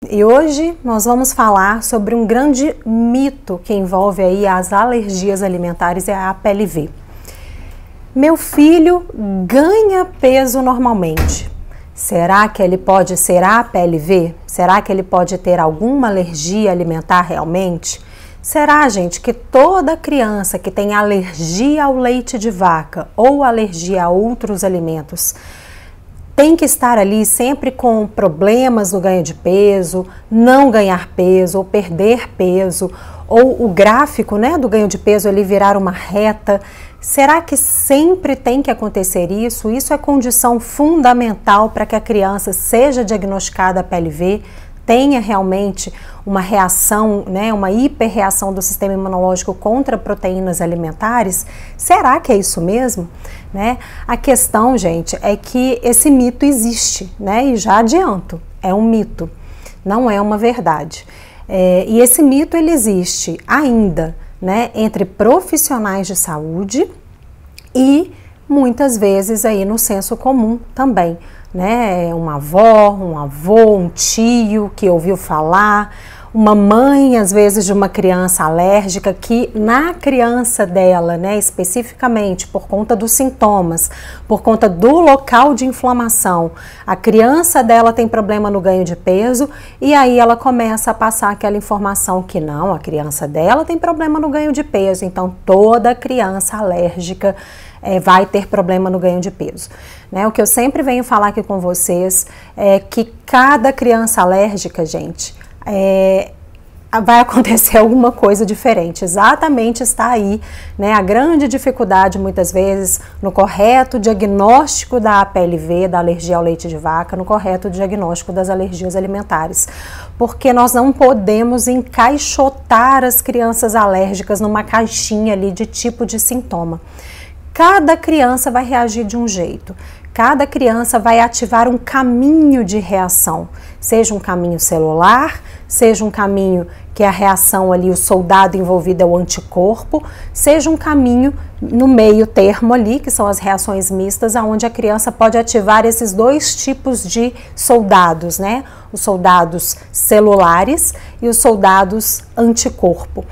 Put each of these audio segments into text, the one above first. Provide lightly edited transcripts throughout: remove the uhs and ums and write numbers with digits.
E hoje nós vamos falar sobre um grande mito que envolve aí as alergias alimentares e a APLV. Meu filho ganha peso normalmente. Será que ele pode ser APLV? Será que ele pode ter alguma alergia alimentar realmente? Será, gente, que toda criança que tem alergia ao leite de vaca ou alergia a outros alimentos tem que estar ali sempre com problemas no ganho de peso, não ganhar peso ou perder peso, ou o gráfico, né, do ganho de peso ali virar uma reta? Será que sempre tem que acontecer isso? Isso é condição fundamental para que a criança seja diagnosticada APLV, tenha realmente uma reação, né, uma hiperreação do sistema imunológico contra proteínas alimentares? Será que é isso mesmo? Né? A questão, gente, é que esse mito existe, né? E já adianto, é um mito, não é uma verdade. E esse mito ele existe ainda, né, entre profissionais de saúde e muitas vezes aí no senso comum também, né? Uma avó, um avô, um tio que ouviu falar, uma mãe às vezes de uma criança alérgica que na criança dela, né, especificamente por conta dos sintomas, por conta do local de inflamação, a criança dela tem problema no ganho de peso e aí ela começa a passar aquela informação que não, a criança dela tem problema no ganho de peso, então toda criança alérgica vai ter problema no ganho de peso. Né? O que eu sempre venho falar aqui com vocês é que cada criança alérgica, gente, vai acontecer alguma coisa diferente. Exatamente está aí, né, a grande dificuldade muitas vezes no correto diagnóstico da APLV, da alergia ao leite de vaca, no correto diagnóstico das alergias alimentares. Porque nós não podemos encaixotar as crianças alérgicas numa caixinha ali de tipo de sintoma. Cada criança vai reagir de um jeito, cada criança vai ativar um caminho de reação, seja um caminho celular, seja um caminho que a reação ali, o soldado envolvido é o anticorpo, seja um caminho no meio termo ali, que são as reações mistas, onde a criança pode ativar esses dois tipos de soldados, né? Os soldados celulares e os soldados anticorpo.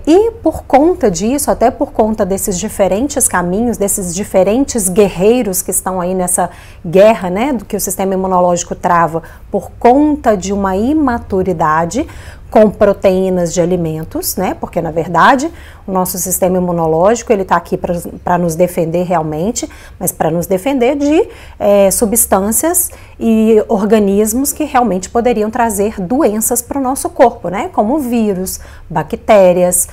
E por conta disso, até por conta desses diferentes caminhos, desses diferentes guerreiros que estão aí nessa guerra, né, do que o sistema imunológico trava por conta de uma imaturidade com proteínas de alimentos, né? Porque na verdade o nosso sistema imunológico ele está aqui para nos defender realmente, mas para nos defender de substâncias e organismos que realmente poderiam trazer doenças para o nosso corpo, né? Como vírus, bactérias,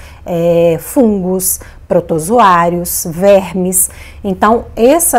fungos, protozoários, vermes. Então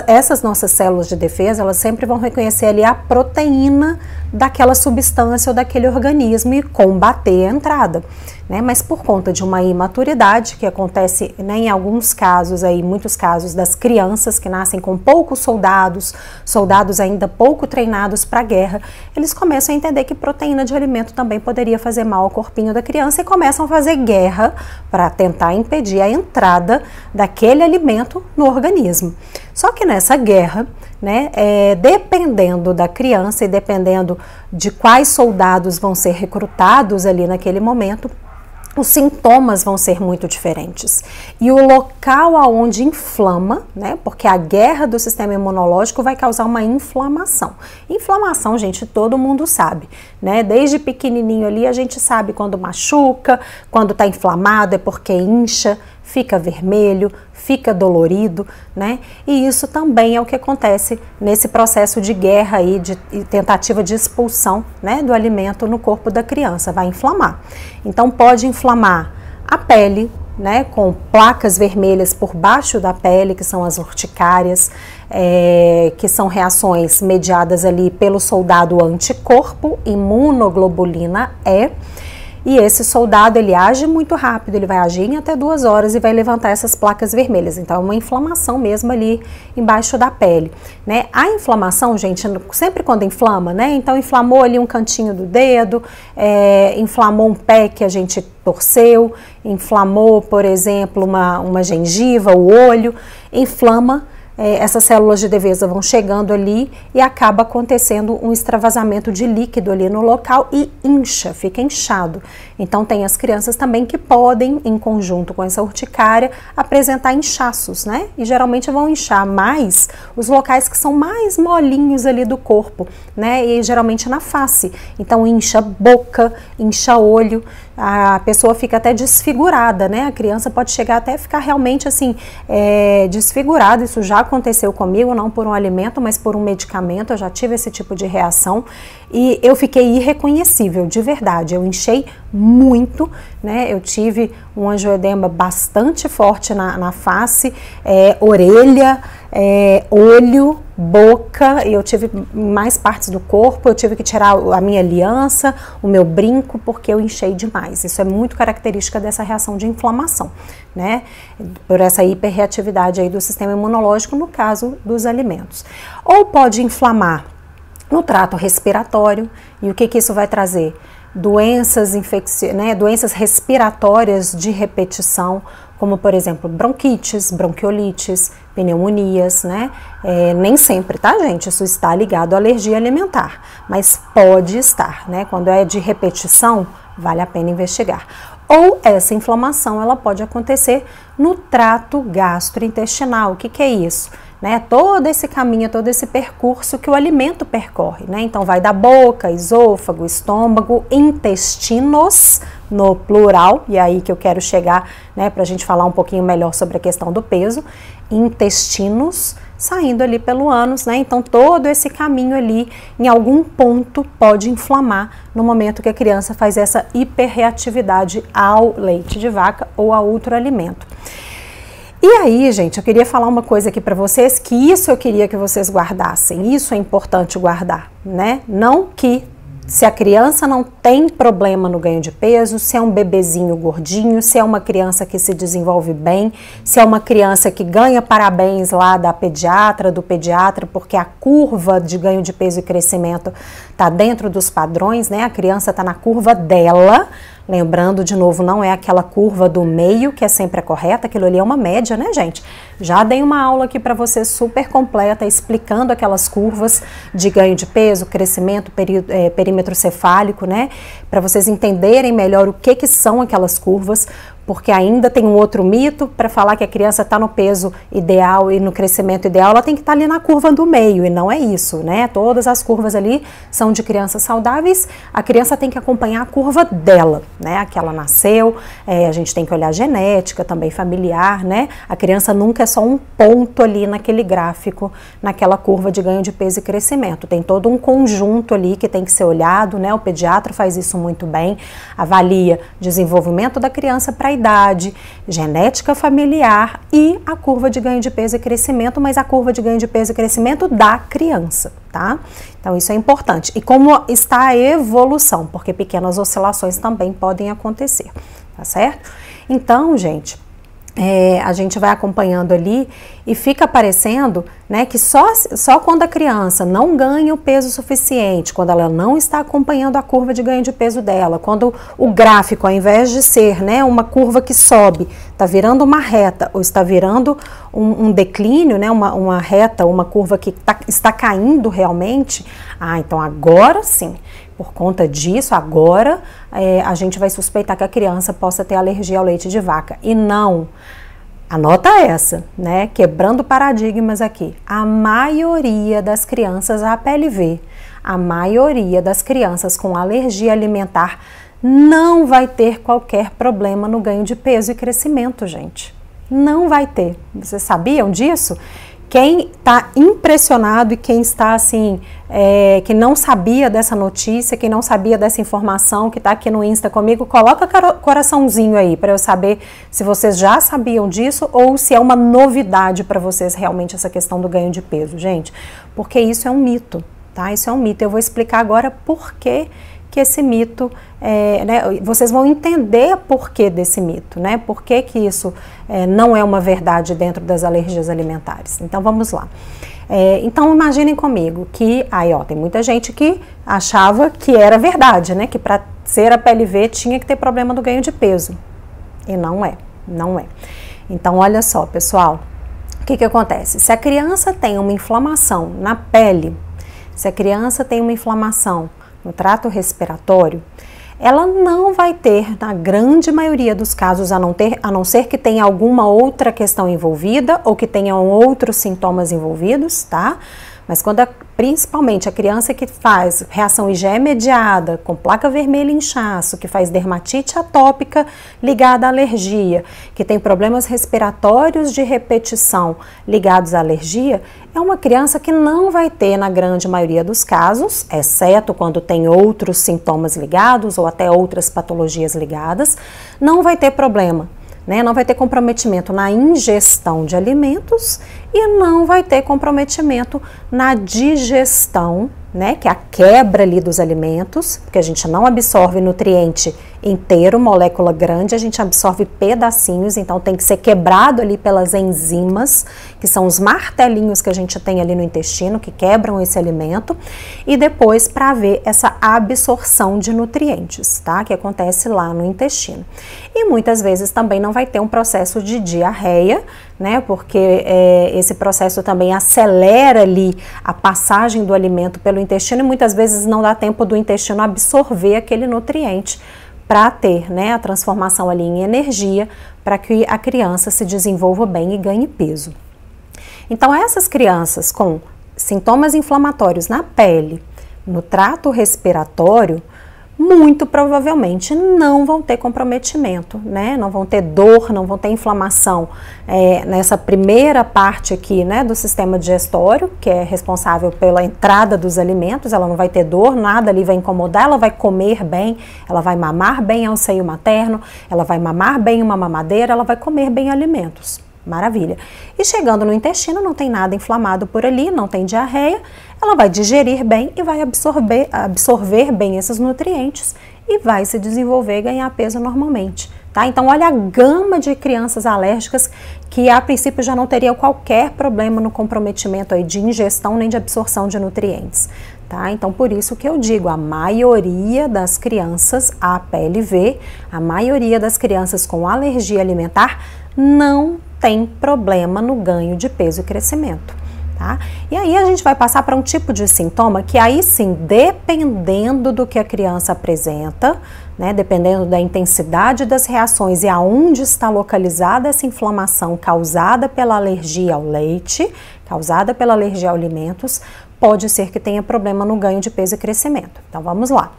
essas nossas células de defesa, elas sempre vão reconhecer ali a proteína daquela substância ou daquele organismo e combater a entrada, né? Mas por conta de uma imaturidade que acontece, né, em alguns casos aí, muitos casos das crianças que nascem com poucos soldados ainda pouco treinados para a guerra, eles começam a entender que proteína de alimento também poderia fazer mal ao corpinho da criança e começam a fazer guerra para tentar impedir a entrada daquele alimento no organismo. Só que nessa guerra, né, dependendo da criança e dependendo de quais soldados vão ser recrutados ali naquele momento, os sintomas vão ser muito diferentes. E o local aonde inflama, né, porque a guerra do sistema imunológico vai causar uma inflamação. Inflamação, gente, todo mundo sabe, né? Desde pequenininho ali a gente sabe quando machuca, quando está inflamado é porque incha, fica vermelho, fica dolorido, né? E isso também é o que acontece nesse processo de guerra aí, de tentativa de expulsão, né, do alimento no corpo da criança, vai inflamar. Então pode inflamar a pele, né, com placas vermelhas por baixo da pele, que são as urticárias, que são reações mediadas ali pelo soldado anticorpo, imunoglobulina E. E esse soldado, ele age muito rápido, ele vai agir em até 2 horas e vai levantar essas placas vermelhas. Então, é uma inflamação mesmo ali embaixo da pele, né? A inflamação, gente, sempre quando inflama, né? Então, inflamou ali um cantinho do dedo, inflamou um pé que a gente torceu, inflamou, por exemplo, uma gengiva, o olho, inflama essas células de defesa vão chegando ali e acaba acontecendo um extravasamento de líquido ali no local e incha, fica inchado. Então tem as crianças também que podem, em conjunto com essa urticária, apresentar inchaços, né? E geralmente vão inchar mais os locais que são mais molinhos ali do corpo, né? E geralmente na face. Então incha boca, incha olho, a pessoa fica até desfigurada, né? A criança pode chegar até ficar realmente assim, desfigurada. Isso já aconteceu comigo, não por um alimento, mas por um medicamento. Eu já tive esse tipo de reação e eu fiquei irreconhecível, de verdade. Eu inchei muito, né? Eu tive um angioedema bastante forte na face, orelha, olho, boca, e eu tive mais partes do corpo. Eu tive que tirar a minha aliança, o meu brinco, porque eu inchei demais. Isso é muito característica dessa reação de inflamação, né? Por essa hiperreatividade aí do sistema imunológico, no caso dos alimentos. Ou pode inflamar no trato respiratório, e o que isso vai trazer? Doenças doenças respiratórias de repetição, como por exemplo bronquites, bronquiolites, pneumonias, né? Nem sempre, tá, gente? Isso está ligado à alergia alimentar, mas pode estar, né? Quando é de repetição, vale a pena investigar. Ou essa inflamação, ela pode acontecer no trato gastrointestinal. O que é isso? Né, todo esse caminho, todo esse percurso que o alimento percorre, né? Então vai da boca, esôfago, estômago, intestinos, no plural, e é aí que eu quero chegar, né, para a gente falar um pouquinho melhor sobre a questão do peso, intestinos saindo ali pelo ânus, né? Então todo esse caminho ali, em algum ponto, pode inflamar no momento que a criança faz essa hiperreatividade ao leite de vaca ou a outro alimento. E aí, gente, eu queria falar uma coisa aqui para vocês, que isso eu queria que vocês guardassem, isso é importante guardar, né? Não que se a criança não tem problema no ganho de peso, se é um bebezinho gordinho, se é uma criança que se desenvolve bem, se é uma criança que ganha parabéns lá da pediatra, do pediatra, porque a curva de ganho de peso e crescimento está dentro dos padrões, né? A criança está na curva dela. Lembrando, de novo, não é aquela curva do meio que é sempre a correta, aquilo ali é uma média, né, gente? Já dei uma aula aqui para vocês super completa, explicando aquelas curvas de ganho de peso, crescimento, perímetro cefálico, né? Para vocês entenderem melhor o que são aquelas curvas, porque ainda tem um outro mito para falar que a criança está no peso ideal e no crescimento ideal, ela tem que estar ali na curva do meio, e não é isso, né? Todas as curvas ali são de crianças saudáveis, a criança tem que acompanhar a curva dela, né? A que ela nasceu, a gente tem que olhar a genética, também familiar, né? A criança nunca é só um ponto ali naquele gráfico, naquela curva de ganho de peso e crescimento, tem todo um conjunto ali que tem que ser olhado, né? O pediatra faz isso muito bem, avalia desenvolvimento da criança para idade, genética familiar e a curva de ganho de peso e crescimento, mas a curva de ganho de peso e crescimento da criança, tá? Então isso é importante. E como está a evolução, porque pequenas oscilações também podem acontecer, tá certo? Então, gente, a gente vai acompanhando ali e fica parecendo, né, que só quando a criança não ganha o peso suficiente, quando ela não está acompanhando a curva de ganho de peso dela, quando o gráfico, ao invés de ser, né, uma curva que sobe, está virando uma reta ou está virando um declínio, né, uma reta, uma curva que está caindo realmente, então agora sim, por conta disso, agora a gente vai suspeitar que a criança possa ter alergia ao leite de vaca. E não, anota essa, né? Quebrando paradigmas aqui. A maioria das crianças APLV, a maioria das crianças com alergia alimentar não vai ter qualquer problema no ganho de peso e crescimento, gente. Não vai ter. Vocês sabiam disso? Quem está impressionado e quem está assim, que não sabia dessa notícia, que não sabia dessa informação, que está aqui no Insta comigo, coloca coraçãozinho aí para eu saber se vocês já sabiam disso ou se é uma novidade para vocês realmente essa questão do ganho de peso, gente. Porque isso é um mito, tá? Isso é um mito. Eu vou explicar agora por que esse mito, né, vocês vão entender por que desse mito, né? Por que isso não é uma verdade dentro das alergias alimentares. Então vamos lá. Então imaginem comigo que tem muita gente que achava que era verdade, né? Que para ser APLV tinha que ter problema do ganho de peso. E não é, não é. Então olha só, pessoal, O que acontece? Se a criança tem uma inflamação na pele, se a criança tem uma inflamação no trato respiratório, ela não vai ter, na grande maioria dos casos, a não ser que tenha alguma outra questão envolvida ou que tenham outros sintomas envolvidos, tá? Mas quando principalmente a criança que faz reação IgE mediada, com placa vermelha e inchaço, que faz dermatite atópica ligada à alergia, que tem problemas respiratórios de repetição ligados à alergia, é uma criança que não vai ter, na grande maioria dos casos, exceto quando tem outros sintomas ligados ou até outras patologias ligadas, não vai ter problema. Não vai ter comprometimento na ingestão de alimentos e não vai ter comprometimento na digestão, que é a quebra ali dos alimentos, porque a gente não absorve nutriente inteiro, molécula grande, a gente absorve pedacinhos, então tem que ser quebrado ali pelas enzimas, que são os martelinhos que a gente tem ali no intestino, que quebram esse alimento, e depois para haver essa absorção de nutrientes, tá? Que acontece lá no intestino. E muitas vezes também não vai ter um processo de diarreia, porque esse processo também acelera ali a passagem do alimento pelo intestino e muitas vezes não dá tempo do intestino absorver aquele nutriente para ter a transformação ali em energia para que a criança se desenvolva bem e ganhe peso. Então essas crianças com sintomas inflamatórios na pele, no trato respiratório, muito provavelmente não vão ter comprometimento, não vão ter dor, não vão ter inflamação nessa primeira parte aqui, do sistema digestório, que é responsável pela entrada dos alimentos. Ela não vai ter dor, nada ali vai incomodar, ela vai comer bem, ela vai mamar bem ao seio materno, ela vai mamar bem uma mamadeira, ela vai comer bem alimentos. Maravilha. E chegando no intestino, não tem nada inflamado por ali, não tem diarreia, ela vai digerir bem e vai absorver bem esses nutrientes e vai se desenvolver e ganhar peso normalmente, tá? Então, olha a gama de crianças alérgicas que a princípio já não teriam qualquer problema no comprometimento aí de ingestão nem de absorção de nutrientes, tá? Então, por isso que eu digo, a maioria das crianças APLV, a maioria das crianças com alergia alimentar não tem problema no ganho de peso e crescimento, tá? E aí a gente vai passar para um tipo de sintoma que aí sim, dependendo do que a criança apresenta, dependendo da intensidade das reações e aonde está localizada essa inflamação causada pela alergia ao leite, causada pela alergia a alimentos, pode ser que tenha problema no ganho de peso e crescimento. Então vamos lá.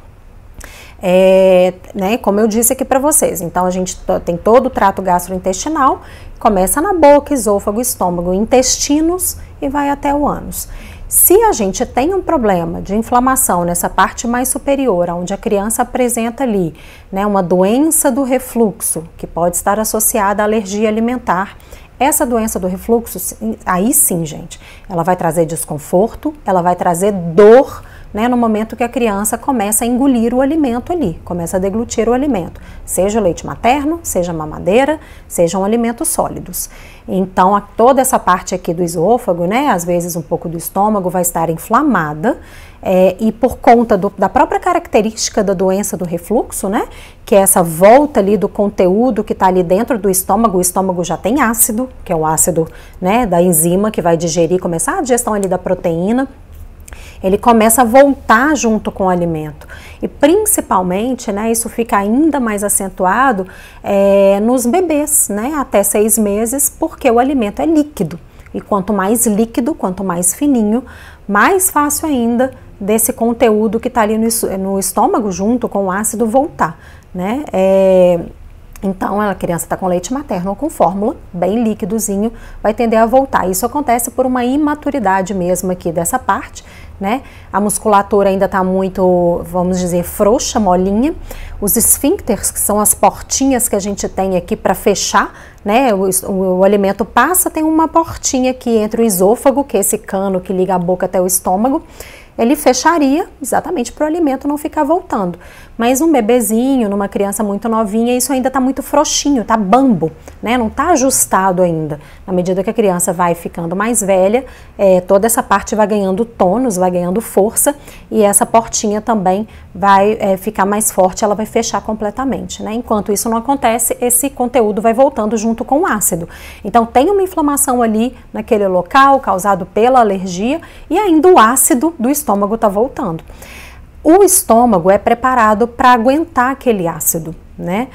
Como eu disse aqui para vocês, então a gente tem todo o trato gastrointestinal, começa na boca, esôfago, estômago, intestinos e vai até o ânus. Se a gente tem um problema de inflamação nessa parte mais superior, onde a criança apresenta ali, uma doença do refluxo, que pode estar associada à alergia alimentar, essa doença do refluxo, aí sim, gente, ela vai trazer desconforto, ela vai trazer dor, no momento que a criança começa a engolir o alimento ali, começa a deglutir o alimento, seja o leite materno, seja a mamadeira, sejam alimentos sólidos. Então, toda essa parte aqui do esôfago, às vezes um pouco do estômago vai estar inflamada, e por conta da própria característica da doença do refluxo, que é essa volta ali do conteúdo que está ali dentro do estômago, o estômago já tem ácido, que é o ácido, da enzima que vai digerir, começar a digestão ali da proteína, ele começa a voltar junto com o alimento. E principalmente, isso fica ainda mais acentuado nos bebês, até 6 meses, porque o alimento é líquido. E quanto mais líquido, quanto mais fininho, mais fácil ainda desse conteúdo que está ali no estômago junto com o ácido voltar, Então, a criança está com leite materno ou com fórmula, bem líquidozinho, vai tender a voltar. Isso acontece por uma imaturidade mesmo aqui dessa parte, A musculatura ainda está muito, vamos dizer, frouxa, molinha. Os esfíncteres, que são as portinhas que a gente tem aqui para fechar, o alimento passa, tem uma portinha aqui entre o esôfago, que é esse cano que liga a boca até o estômago, ele fecharia exatamente para o alimento não ficar voltando. Mas um bebezinho, numa criança muito novinha, isso ainda está muito frouxinho, está bambo, né? Não está ajustado ainda. Na medida que a criança vai ficando mais velha, toda essa parte vai ganhando tônus, vai ganhando força, e essa portinha também vai ficar mais forte, ela vai fechar completamente, né? Enquanto isso não acontece, esse conteúdo vai voltando junto com o ácido. Então tem uma inflamação ali naquele local, causado pela alergia, e ainda o ácido do estômago está voltando. O estômago é preparado para aguentar aquele ácido, né?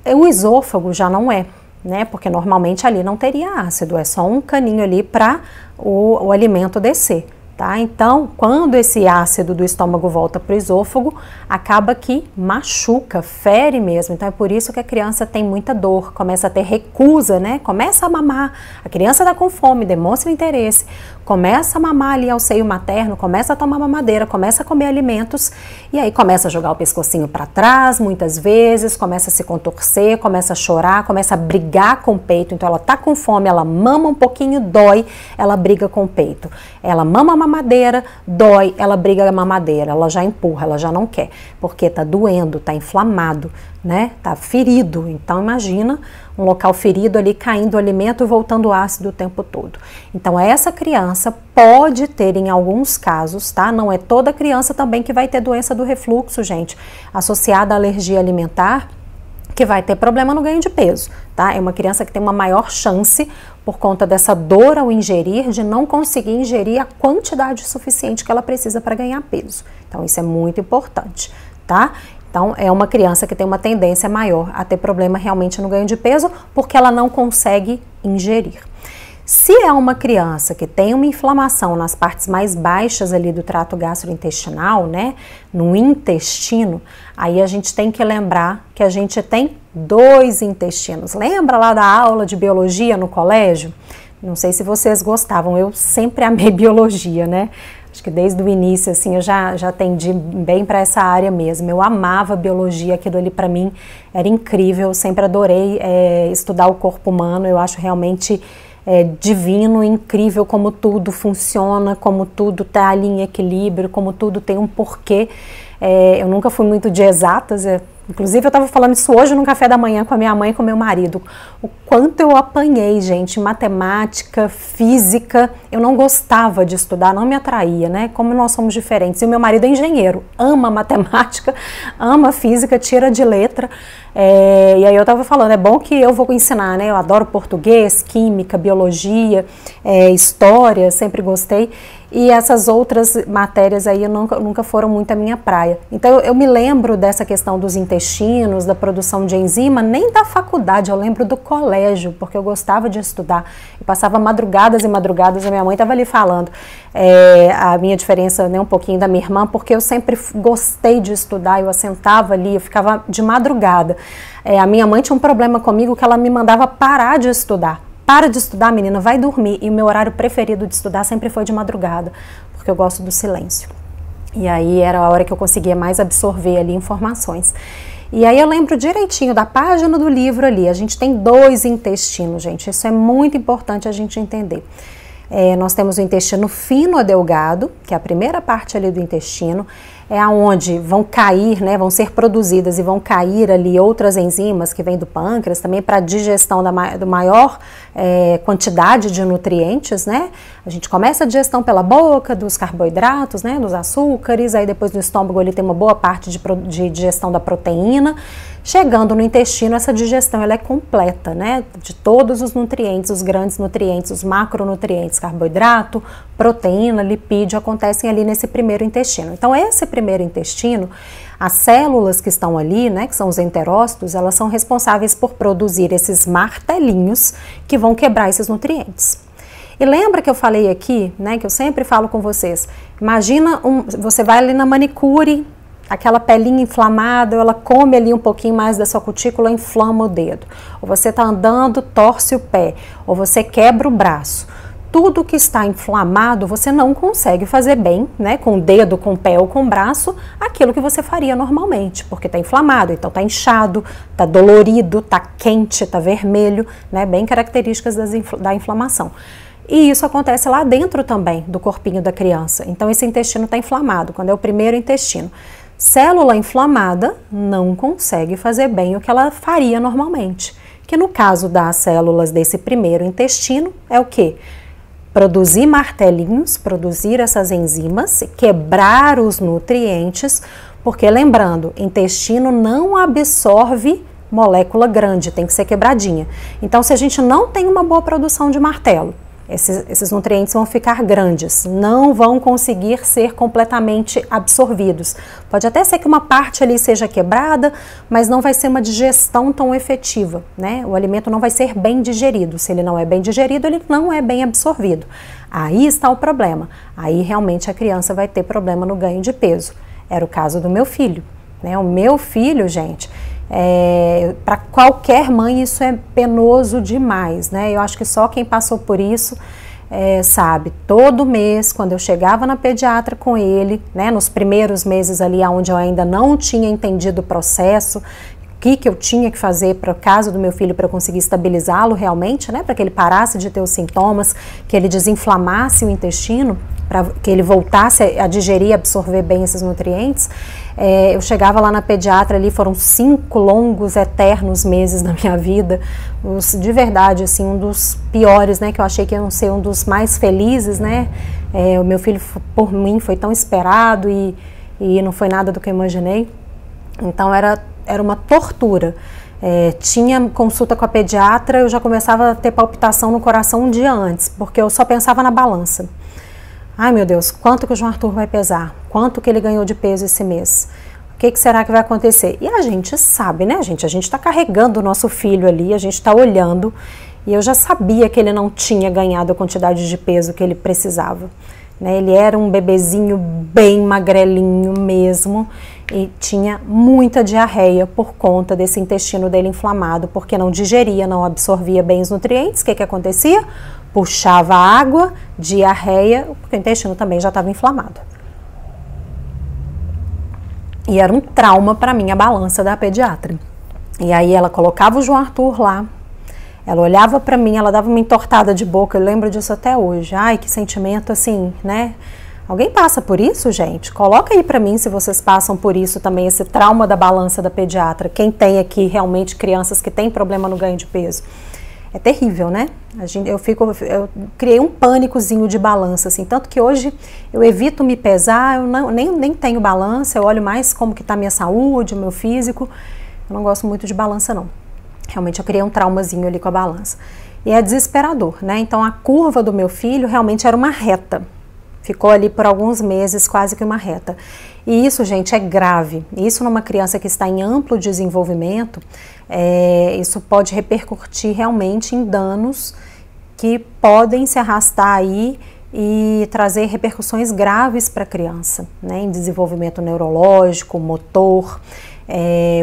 O esôfago já não é, né? Porque normalmente ali não teria ácido, é só um caninho ali para o alimento descer. Tá? Então, quando esse ácido do estômago volta para o esôfago, acaba que machuca, fere mesmo. Então, é por isso que a criança tem muita dor, começa a ter recusa, né? Começa a mamar, a criança está com fome, demonstra interesse, começa a mamar ali ao seio materno, começa a tomar mamadeira, começa a comer alimentos e aí começa a jogar o pescocinho para trás, muitas vezes, começa a se contorcer, começa a chorar, começa a brigar com o peito. Então, ela está com fome, ela mama um pouquinho, dói, ela briga com o peito. Ela mama a mamadeira, dói, ela briga a mamadeira, ela já empurra, ela já não quer, porque tá doendo, tá inflamado, né? Tá ferido. Então imagina um local ferido ali, caindo o alimento e voltando ácido o tempo todo. Então essa criança pode ter em alguns casos, tá? Não é toda criança também que vai ter doença do refluxo, gente, associada à alergia alimentar, que vai ter problema no ganho de peso, tá? É uma criança que tem uma maior chance, por conta dessa dor ao ingerir, de não conseguir ingerir a quantidade suficiente que ela precisa para ganhar peso. Então isso é muito importante, tá? Então é uma criança que tem uma tendência maior a ter problema realmente no ganho de peso, porque ela não consegue ingerir. Se é uma criança que tem uma inflamação nas partes mais baixas ali do trato gastrointestinal, né, no intestino, aí a gente tem que lembrar que a gente tem 2 intestinos. Lembra lá da aula de biologia no colégio? Não sei se vocês gostavam, eu sempre amei biologia, né? Acho que desde o início, assim, eu já tendi bem para essa área mesmo. Eu amava biologia, aquilo ali para mim era incrível, eu sempre adorei estudar o corpo humano, eu acho realmente divino, incrível como tudo funciona, como tudo está ali em equilíbrio, como tudo tem um porquê. Eu nunca fui muito de exatas, inclusive eu estava falando isso hoje no café da manhã com a minha mãe e com o meu marido, o quanto eu apanhei, gente, matemática, física, eu não gostava de estudar, não me atraía, né, como nós somos diferentes, e o meu marido é engenheiro, ama matemática, ama física, tira de letra, e aí eu estava falando, é bom que eu vou ensinar, né, eu adoro português, química, biologia, história, sempre gostei, e essas outras matérias aí nunca foram muito a minha praia. Então eu me lembro dessa questão dos intestinos, da produção de enzima, nem da faculdade, eu lembro do colégio, porque eu gostava de estudar. Eu passava madrugadas e madrugadas, a minha mãe estava ali falando a minha diferença, né, um pouquinho da minha irmã, porque eu sempre gostei de estudar, eu assentava ali, eu ficava de madrugada. A minha mãe tinha um problema comigo que ela me mandava parar de estudar. Para de estudar, menina, vai dormir. E o meu horário preferido de estudar sempre foi de madrugada, porque eu gosto do silêncio. E aí era a hora que eu conseguia mais absorver ali informações. E aí eu lembro direitinho da página do livro ali, a gente tem 2 intestinos, gente, isso é muito importante a gente entender. Nós temos o intestino fino a delgado, que é a primeira parte ali do intestino, é aonde vão cair, né, vão ser produzidas e vão cair ali outras enzimas que vêm do pâncreas, também para a digestão da maior quantidade de nutrientes, né? A gente começa a digestão pela boca, dos carboidratos, né, dos açúcares, aí depois no estômago ele tem uma boa parte de digestão da proteína. Chegando no intestino, essa digestão ela é completa, né? De todos os nutrientes, os grandes nutrientes, os macronutrientes, carboidrato, proteína, lipídio, acontecem ali nesse primeiro intestino. Então, esse primeiro intestino, as células que estão ali, né, que são os enterócitos, elas são responsáveis por produzir esses martelinhos que vão quebrar esses nutrientes. E lembra que eu falei aqui, né, que eu sempre falo com vocês, imagina, você vai ali na manicure, aquela pelinha inflamada, ela come ali um pouquinho mais da sua cutícula, inflama o dedo. Ou você está andando, torce o pé, ou você quebra o braço. Tudo que está inflamado, você não consegue fazer bem, né, com o dedo, com o pé ou com o braço, aquilo que você faria normalmente, porque está inflamado, então está inchado, está dolorido, está quente, está vermelho, né, bem características da inflamação. E isso acontece lá dentro também do corpinho da criança. Então esse intestino está inflamado, quando é o primeiro intestino. Célula inflamada não consegue fazer bem o que ela faria normalmente. Que no caso das células desse primeiro intestino é o quê? Produzir martelinhos, produzir essas enzimas, quebrar os nutrientes, porque lembrando, intestino não absorve molécula grande, tem que ser quebradinha. Então se a gente não tem uma boa produção de martelo, esses nutrientes vão ficar grandes, não vão conseguir ser completamente absorvidos. Pode até ser que uma parte ali seja quebrada, mas não vai ser uma digestão tão efetiva, né? O alimento não vai ser bem digerido. Se ele não é bem digerido, ele não é bem absorvido. Aí está o problema. Aí realmente a criança vai ter problema no ganho de peso. Era o caso do meu filho, né? O meu filho, gente, para qualquer mãe isso é penoso demais, né? Eu acho que só quem passou por isso sabe. Todo mês, quando eu chegava na pediatra com ele, né, nos primeiros meses ali onde eu ainda não tinha entendido o processo, o que eu tinha que fazer para o caso do meu filho para eu conseguir estabilizá-lo realmente, né, para que ele parasse de ter os sintomas, que ele desinflamasse o intestino, para que ele voltasse a digerir e absorver bem esses nutrientes. Eu chegava lá na pediatra, ali foram 5 longos, eternos meses da minha vida, de verdade, assim, um dos piores, né, que eu achei que iam ser um dos mais felizes, né, o meu filho, por mim, foi tão esperado e não foi nada do que eu imaginei, então era uma tortura. Tinha consulta com a pediatra, eu já começava a ter palpitação no coração um dia antes, porque eu só pensava na balança. Ai meu Deus, quanto que o João Arthur vai pesar? Quanto que ele ganhou de peso esse mês? O que será que vai acontecer? E a gente sabe, né, gente? A gente está carregando o nosso filho ali, a gente está olhando, e eu já sabia que ele não tinha ganhado a quantidade de peso que ele precisava, né? Ele era um bebezinho bem magrelinho mesmo, e tinha muita diarreia por conta desse intestino dele inflamado, porque não digeria, não absorvia bem os nutrientes. O que acontecia? Puxava água, diarreia, porque o intestino também já estava inflamado. E era um trauma para mim a balança da pediatra. E aí ela colocava o João Arthur lá, ela olhava para mim, ela dava uma entortada de boca, eu lembro disso até hoje. Ai, que sentimento assim, né? Alguém passa por isso, gente? Coloca aí para mim se vocês passam por isso também, esse trauma da balança da pediatra. Quem tem aqui realmente crianças que têm problema no ganho de peso. É terrível, né? Eu criei um pânicozinho de balança, assim, tanto que hoje eu evito me pesar, eu nem tenho balança, eu olho mais como que tá a minha saúde, o meu físico. Eu não gosto muito de balança, não. Realmente eu criei um traumazinho ali com a balança. E é desesperador, né? Então a curva do meu filho realmente era uma reta. Ficou ali por alguns meses quase que uma reta. E isso, gente, é grave. Isso numa criança que está em amplo desenvolvimento, isso pode repercutir realmente em danos que podem se arrastar aí e trazer repercussões graves para a criança, né? Em desenvolvimento neurológico, motor,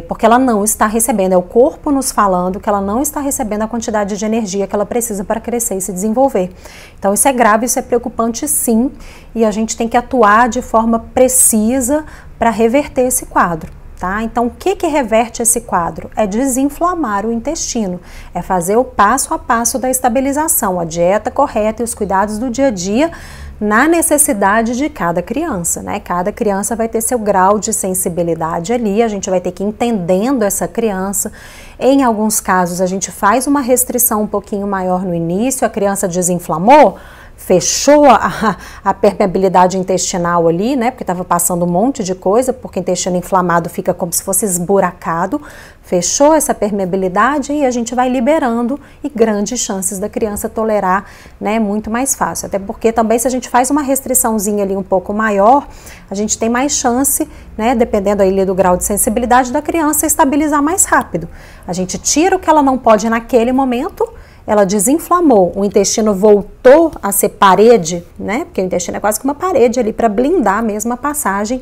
porque ela não está recebendo, é o corpo nos falando que ela não está recebendo a quantidade de energia que ela precisa para crescer e se desenvolver. Então isso é grave, isso é preocupante sim, e a gente tem que atuar de forma precisa para reverter esse quadro. Tá? Então, o que reverte esse quadro? É desinflamar o intestino, é fazer o passo a passo da estabilização, a dieta correta e os cuidados do dia a dia na necessidade de cada criança, né? Cada criança vai ter seu grau de sensibilidade ali, a gente vai ter que ir entendendo essa criança. Em alguns casos, a gente faz uma restrição um pouquinho maior no início, a criança desinflamou, fechou a permeabilidade intestinal ali, né, porque estava passando um monte de coisa, porque o intestino inflamado fica como se fosse esburacado, fechou essa permeabilidade e a gente vai liberando e grandes chances da criança tolerar, né, muito mais fácil, até porque também se a gente faz uma restriçãozinha ali um pouco maior, a gente tem mais chance, né, dependendo aí do grau de sensibilidade da criança, estabilizar mais rápido. A gente tira o que ela não pode naquele momento, ela desinflamou, o intestino voltou a ser parede, né? Porque o intestino é quase que uma parede ali para blindar mesmo a passagem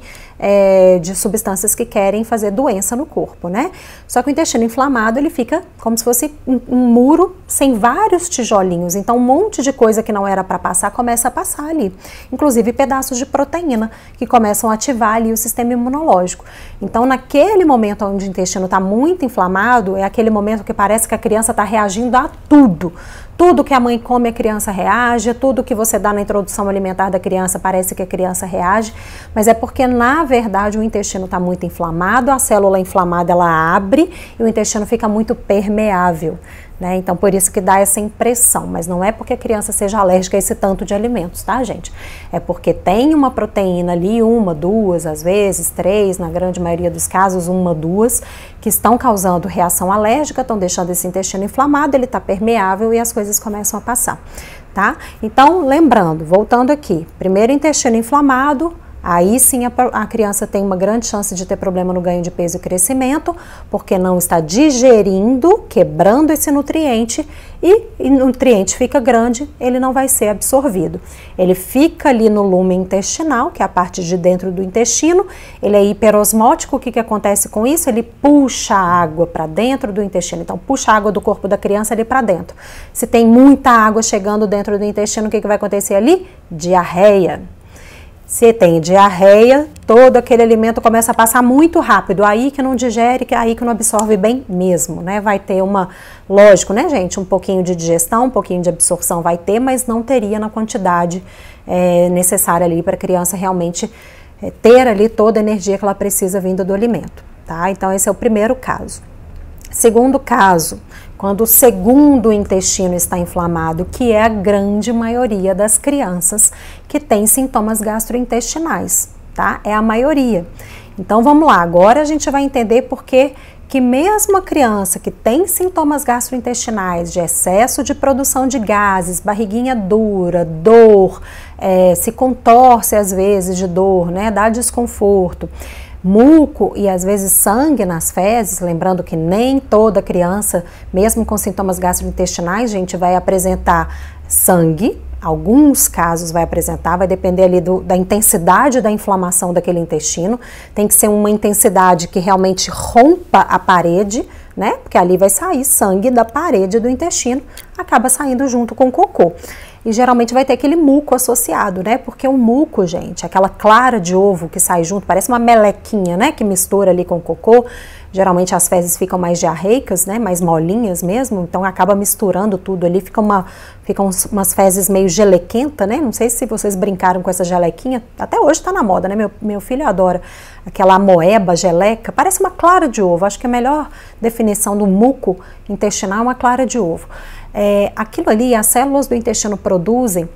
de substâncias que querem fazer doença no corpo, né? Só que o intestino inflamado, ele fica como se fosse um muro sem vários tijolinhos, então um monte de coisa que não era para passar começa a passar ali, inclusive pedaços de proteína que começam a ativar ali o sistema imunológico. Então naquele momento onde o intestino está muito inflamado, é aquele momento que parece que a criança está reagindo a tudo. Tudo que a mãe come, a criança reage, tudo que você dá na introdução alimentar da criança, parece que a criança reage, mas é porque, na verdade, o intestino está muito inflamado, a célula inflamada, ela abre e o intestino fica muito permeável, né? Então, por isso que dá essa impressão, mas não é porque a criança seja alérgica a esse tanto de alimentos, tá, gente? É porque tem uma proteína ali, uma, duas, às vezes, três, na grande maioria dos casos, uma, duas, que estão causando reação alérgica, estão deixando esse intestino inflamado, ele está permeável e as coisas começam a passar, tá? Então, lembrando, voltando aqui, primeiro intestino inflamado, aí sim a criança tem uma grande chance de ter problema no ganho de peso e crescimento, porque não está digerindo, quebrando esse nutriente, e o nutriente fica grande, ele não vai ser absorvido. Ele fica ali no lume intestinal, que é a parte de dentro do intestino, ele é hiperosmótico. O que acontece com isso? Ele puxa a água para dentro do intestino, então puxa a água do corpo da criança ali para dentro. Se tem muita água chegando dentro do intestino, o que vai acontecer ali? Diarreia. Se tem diarreia, todo aquele alimento começa a passar muito rápido, aí que não digere, aí que não absorve bem mesmo, né? Vai ter lógico, né, gente, um pouquinho de digestão, um pouquinho de absorção vai ter, mas não teria na quantidade necessária ali para a criança realmente ter ali toda a energia que ela precisa vinda do alimento, tá? Então esse é o primeiro caso. Segundo caso, quando o segundo intestino está inflamado, que é a grande maioria das crianças que tem sintomas gastrointestinais, tá? É a maioria. Então vamos lá, agora a gente vai entender por que mesmo a criança que tem sintomas gastrointestinais de excesso de produção de gases, barriguinha dura, dor, se contorce às vezes de dor, né? Dá desconforto, muco e às vezes sangue nas fezes, lembrando que nem toda criança, mesmo com sintomas gastrointestinais, gente, vai apresentar sangue. Alguns casos vai apresentar, vai depender ali da intensidade da inflamação daquele intestino. Tem que ser uma intensidade que realmente rompa a parede, né? Porque ali vai sair sangue da parede do intestino, acaba saindo junto com o cocô. E geralmente vai ter aquele muco associado, né? Porque o muco, gente, aquela clara de ovo que sai junto, parece uma melequinha, né? Que mistura ali com o cocô. Geralmente as fezes ficam mais diarreicas, né? Mais molinhas mesmo, então acaba misturando tudo ali, ficam umas fezes meio gelequenta, né? Não sei se vocês brincaram com essa gelequinha, até hoje tá na moda, né? Meu filho adora aquela amoeba, geleca, parece uma clara de ovo. Acho que a melhor definição do muco intestinal é uma clara de ovo. Aquilo ali, as células do intestino produzem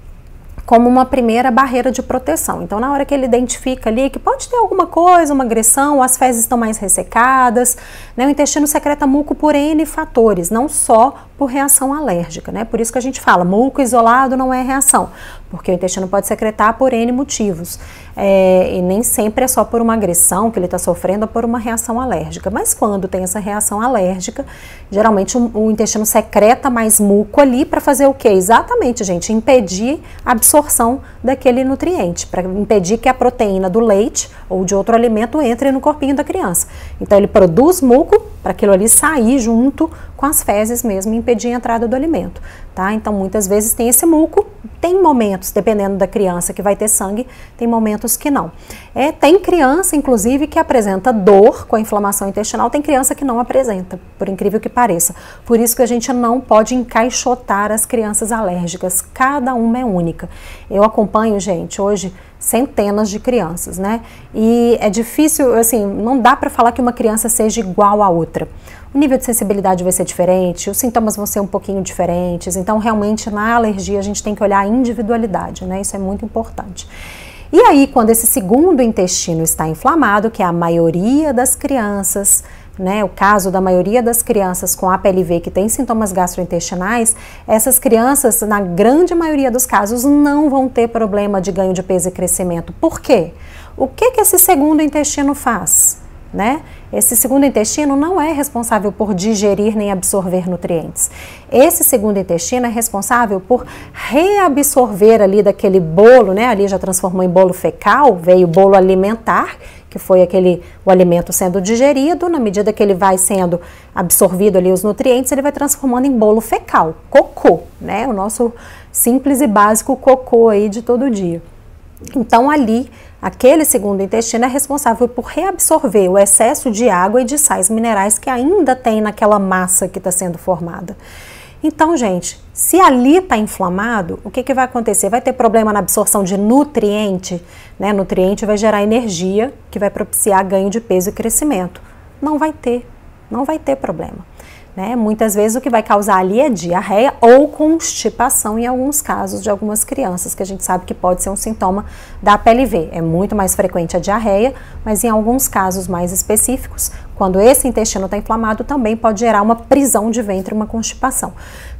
como uma primeira barreira de proteção. Então, na hora que ele identifica ali que pode ter alguma coisa, uma agressão, as fezes estão mais ressecadas, né? O intestino secreta muco por N fatores, não só por reação alérgica, né? Por isso que a gente fala, muco isolado não é reação, porque o intestino pode secretar por N motivos. E nem sempre é só por uma agressão que ele está sofrendo ou por uma reação alérgica. Mas quando tem essa reação alérgica, geralmente o intestino secreta mais muco ali para fazer o quê? Exatamente, gente, impedir a absorção daquele nutriente, para impedir que a proteína do leite ou de outro alimento entre no corpinho da criança. Então ele produz muco para aquilo ali sair junto com as fezes mesmo e impedir a entrada do alimento, tá? Então muitas vezes tem esse muco, tem momentos, dependendo da criança, que vai ter sangue, tem momentos que não. Tem criança, inclusive, que apresenta dor com a inflamação intestinal, tem criança que não apresenta, por incrível que pareça. Por isso que a gente não pode encaixotar as crianças alérgicas, cada uma é única. Eu acompanho, gente, hoje centenas de crianças, né? E é difícil, assim, não dá para falar que uma criança seja igual a outra. O nível de sensibilidade vai ser diferente, os sintomas vão ser um pouquinho diferentes, então realmente na alergia a gente tem que olhar a individualidade, né? Isso é muito importante. E aí, quando esse segundo intestino está inflamado, que é a maioria das crianças, né, o caso da maioria das crianças com APLV que tem sintomas gastrointestinais, essas crianças, na grande maioria dos casos, não vão ter problema de ganho de peso e crescimento. Por quê? O que esse segundo intestino faz? Né? Esse segundo intestino não é responsável por digerir nem absorver nutrientes. Esse segundo intestino é responsável por reabsorver ali daquele bolo, né? Ali já transformou em bolo fecal, veio o bolo alimentar, que foi o alimento sendo digerido. Na medida que ele vai sendo absorvido ali os nutrientes, ele vai transformando em bolo fecal, cocô, né? O nosso simples e básico cocô aí de todo dia. Então ali, aquele segundo intestino é responsável por reabsorver o excesso de água e de sais minerais que ainda tem naquela massa que está sendo formada. Então, gente, se ali está inflamado, o que, que vai acontecer? Vai ter problema na absorção de nutriente, né? Nutriente vai gerar energia que vai propiciar ganho de peso e crescimento. Não vai ter problema. Né? Muitas vezes o que vai causar ali é diarreia ou constipação em alguns casos de algumas crianças, que a gente sabe que pode ser um sintoma da PLV. É muito mais frequente a diarreia, mas em alguns casos mais específicos, quando esse intestino está inflamado, também pode gerar uma prisão de ventre, uma constipação.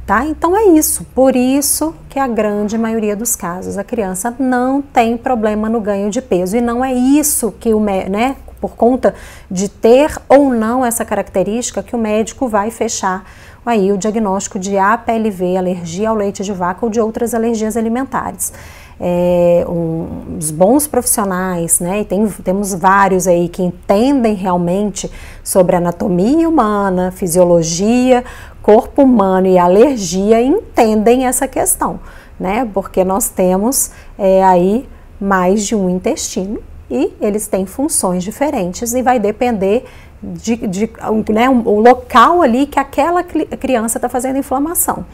Tá? Então é isso, por isso que a grande maioria dos casos a criança não tem problema no ganho de peso, e não é isso que por conta de ter ou não essa característica que o médico vai fechar aí o diagnóstico de APLV, alergia ao leite de vaca ou de outras alergias alimentares. Os bons profissionais, né, e temos vários aí que entendem realmente sobre anatomia humana, fisiologia, corpo humano e alergia, entendem essa questão, né, porque nós temos aí mais de um intestino e eles têm funções diferentes e vai depender o local ali que aquela criança está fazendo inflamação.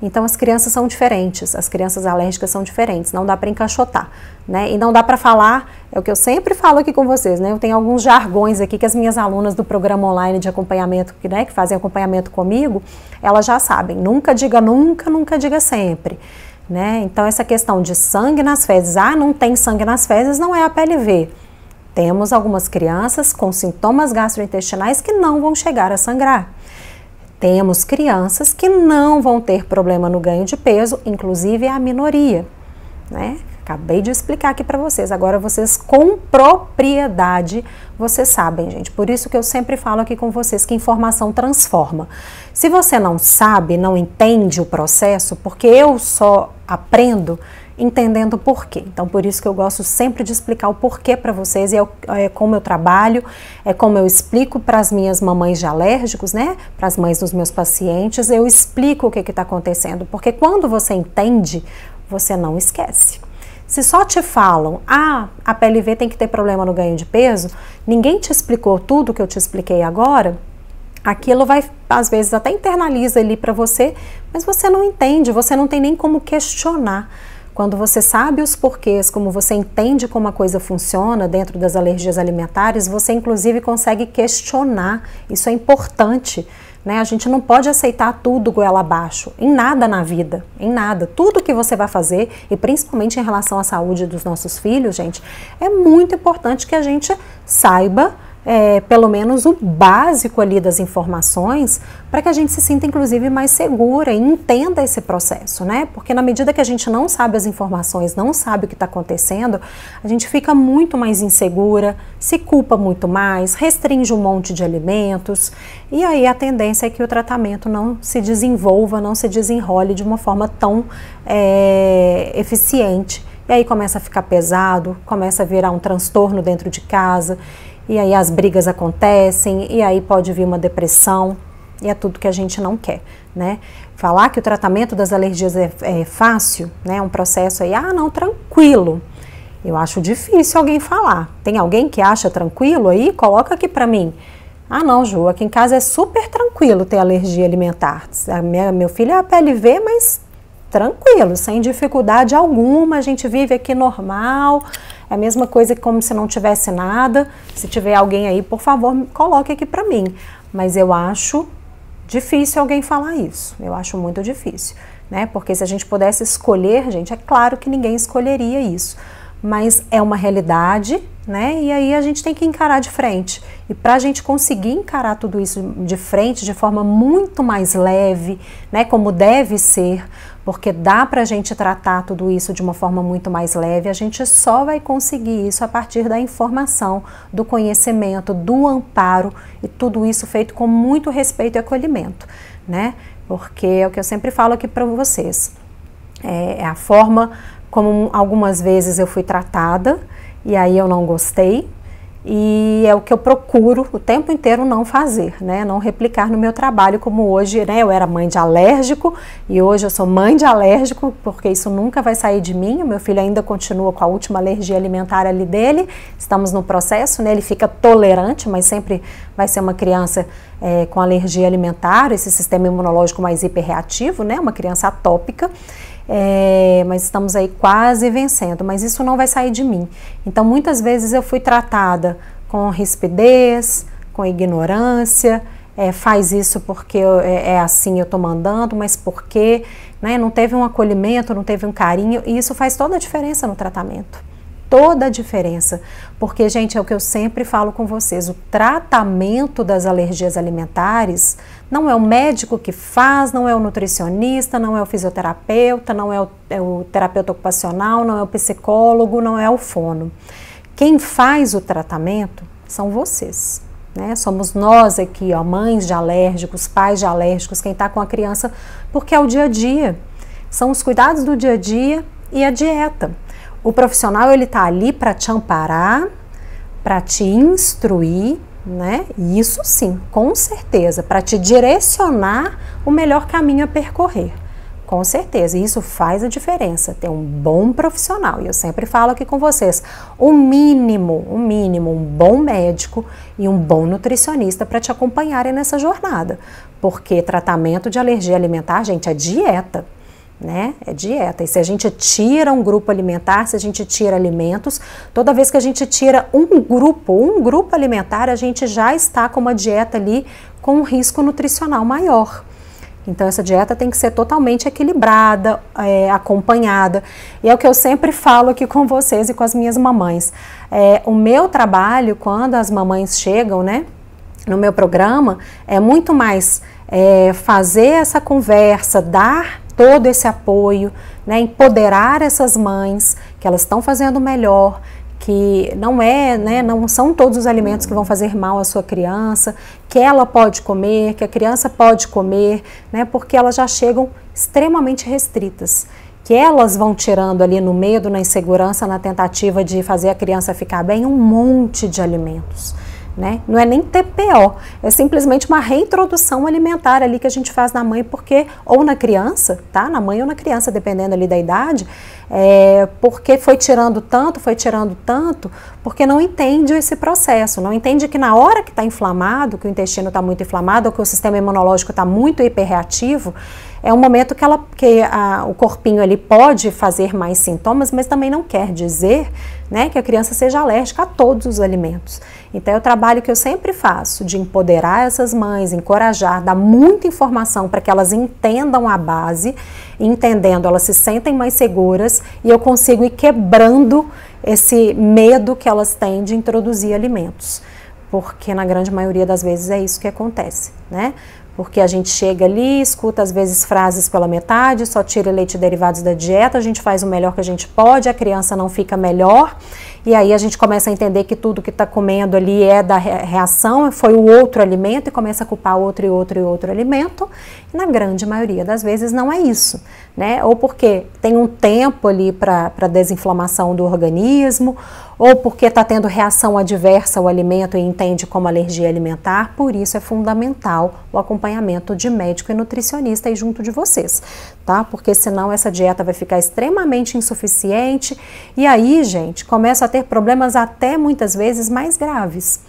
Então as crianças são diferentes, as crianças alérgicas são diferentes, não dá para encaixotar, né? E não dá para falar, é o que eu sempre falo aqui com vocês, né? Eu tenho alguns jargões aqui que as minhas alunas do programa online de acompanhamento, que fazem acompanhamento comigo, elas já sabem, nunca diga nunca, nunca diga sempre. Né? Então essa questão de sangue nas fezes, não tem sangue nas fezes, não é a PLV. Temos algumas crianças com sintomas gastrointestinais que não vão chegar a sangrar. Temos crianças que não vão ter problema no ganho de peso, inclusive é a minoria, né? Acabei de explicar aqui para vocês, agora vocês com propriedade, vocês sabem, gente. Por isso que eu sempre falo aqui com vocês que informação transforma. Se você não sabe, não entende o processo, porque eu só aprendo entendendo o porquê. Então, por isso que eu gosto sempre de explicar o porquê para vocês, e é como eu trabalho, é como eu explico para as minhas mamães de alérgicos, né? Para as mães dos meus pacientes, eu explico o que está acontecendo, porque quando você entende, você não esquece. Se só te falam, a PLV tem que ter problema no ganho de peso, ninguém te explicou tudo que eu te expliquei agora, aquilo vai, às vezes, até internaliza ali para você, mas você não entende, você não tem nem como questionar. Quando você sabe os porquês, como você entende como a coisa funciona dentro das alergias alimentares, você inclusive consegue questionar, isso é importante. Né? A gente não pode aceitar tudo goela abaixo, em nada na vida, em nada. Tudo que você vai fazer, e principalmente em relação à saúde dos nossos filhos, gente, é muito importante que a gente saiba pelo menos o básico ali das informações, para que a gente se sinta inclusive mais segura e entenda esse processo, né? Porque na medida que a gente não sabe as informações, não sabe o que está acontecendo, a gente fica muito mais insegura, se culpa muito mais, restringe um monte de alimentos, e aí a tendência é que o tratamento não se desenvolva, não se desenrole de uma forma tão eficiente. E aí começa a ficar pesado, começa a virar um transtorno dentro de casa, e aí as brigas acontecem, e aí pode vir uma depressão, e é tudo que a gente não quer, né? Falar que o tratamento das alergias é fácil, né? Um processo aí, não, tranquilo. Eu acho difícil alguém falar. Tem alguém que acha tranquilo aí? Coloca aqui pra mim. Não, Ju, aqui em casa é super tranquilo ter alergia alimentar. Meu filho é a PLV, mas tranquilo, sem dificuldade alguma, a gente vive aqui normal, é a mesma coisa que como se não tivesse nada. Se tiver alguém aí, por favor, coloque aqui para mim. Mas eu acho difícil alguém falar isso, eu acho muito difícil, né? Porque se a gente pudesse escolher, gente, é claro que ninguém escolheria isso, mas é uma realidade, né? E aí a gente tem que encarar de frente. E para a gente conseguir encarar tudo isso de frente de forma muito mais leve, né? Como deve ser, porque dá para a gente tratar tudo isso de uma forma muito mais leve, a gente só vai conseguir isso a partir da informação, do conhecimento, do amparo, e tudo isso feito com muito respeito e acolhimento, né? Porque é o que eu sempre falo aqui para vocês, é a forma como algumas vezes eu fui tratada, e aí eu não gostei, e é o que eu procuro o tempo inteiro não fazer, né? Não replicar no meu trabalho, como hoje, né? Eu era mãe de alérgico e hoje eu sou mãe de alérgico, porque isso nunca vai sair de mim. O meu filho ainda continua com a última alergia alimentar ali dele, estamos no processo, né? Ele fica tolerante, mas sempre vai ser uma criança com alergia alimentar, esse sistema imunológico mais hiperreativo, né? Uma criança atópica. Mas estamos aí quase vencendo, mas isso não vai sair de mim. Então muitas vezes eu fui tratada com rispidez, com ignorância, faz isso porque é assim, eu tô mandando, mas por quê? Né? Não teve um acolhimento, não teve um carinho, e isso faz toda a diferença no tratamento. Toda a diferença, porque, gente, é o que eu sempre falo com vocês, o tratamento das alergias alimentares não é o médico que faz, não é o nutricionista, não é o fisioterapeuta, não é o terapeuta ocupacional, não é o psicólogo, não é o fono. Quem faz o tratamento são vocês, né? Somos nós aqui, ó, mães de alérgicos, pais de alérgicos, quem está com a criança, porque é o dia a dia, são os cuidados do dia a dia e a dieta. O profissional, ele tá ali para te amparar, para te instruir, né? Isso sim, com certeza, para te direcionar o melhor caminho a percorrer. Com certeza, e isso faz a diferença, ter um bom profissional. E eu sempre falo aqui com vocês, um bom médico e um bom nutricionista para te acompanharem nessa jornada. Porque tratamento de alergia alimentar, gente, é dieta. Né? É dieta. E se a gente tira um grupo alimentar, se a gente tira alimentos, toda vez que a gente tira um grupo alimentar, a gente já está com uma dieta ali com um risco nutricional maior. Então essa dieta tem que ser totalmente equilibrada, acompanhada. E é o que eu sempre falo aqui com vocês e com as minhas mamães. O meu trabalho, quando as mamães chegam, né, no meu programa, é muito mais fazer essa conversa, dar todo esse apoio, né, empoderar essas mães, que elas estão fazendo melhor, que não são todos os alimentos que vão fazer mal à sua criança, que ela pode comer, que a criança pode comer, né, porque elas já chegam extremamente restritas, que elas vão tirando ali no medo, na insegurança, na tentativa de fazer a criança ficar bem, um monte de alimentos. Né? Não é nem TPO, é simplesmente uma reintrodução alimentar ali que a gente faz na mãe, porque, ou na criança, tá? Na mãe ou na criança, dependendo ali da idade, porque foi tirando tanto, porque não entende esse processo, não entende que na hora que está inflamado, que o intestino está muito inflamado, ou que o sistema imunológico está muito hiperreativo, é um momento que o corpinho ali pode fazer mais sintomas, mas também não quer dizer, né, que a criança seja alérgica a todos os alimentos. Então é o trabalho que eu sempre faço, de empoderar essas mães, encorajar, dar muita informação para que elas entendam a base, entendendo, elas se sentem mais seguras e eu consigo ir quebrando esse medo que elas têm de introduzir alimentos. Porque na grande maioria das vezes é isso que acontece, né? Porque a gente chega ali, escuta às vezes frases pela metade, só tira leite e derivados da dieta, a gente faz o melhor que a gente pode, a criança não fica melhor, e aí a gente começa a entender que tudo que está comendo ali é da reação, foi o outro alimento, e começa a culpar outro e outro alimento, e na grande maioria das vezes não é isso, né? Ou porque tem um tempo ali para desinflamação do organismo, ou porque está tendo reação adversa ao alimento e entende como alergia alimentar, por isso é fundamental o acompanhamento de médico e nutricionista aí junto de vocês, tá? Porque senão essa dieta vai ficar extremamente insuficiente e aí, gente, começa a ter problemas até muitas vezes mais graves,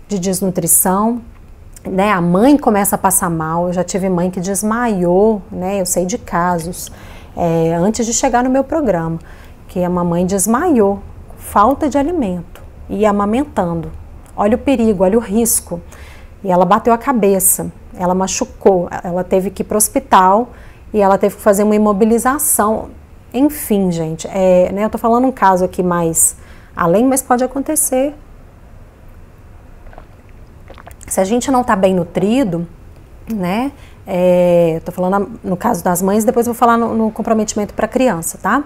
de desnutrição, né? A mãe começa a passar mal, eu já tive mãe que desmaiou, né? Eu sei de casos, antes de chegar no meu programa, que a mamãe desmaiou, falta de alimento e amamentando. Olha o perigo, olha o risco. E ela bateu a cabeça, ela machucou, ela teve que ir para o hospital e ela teve que fazer uma imobilização. Enfim, gente, né, eu tô falando um caso aqui mais além, mas pode acontecer. Se a gente não tá bem nutrido, né, tô falando no caso das mães, depois eu vou falar no comprometimento para criança, tá?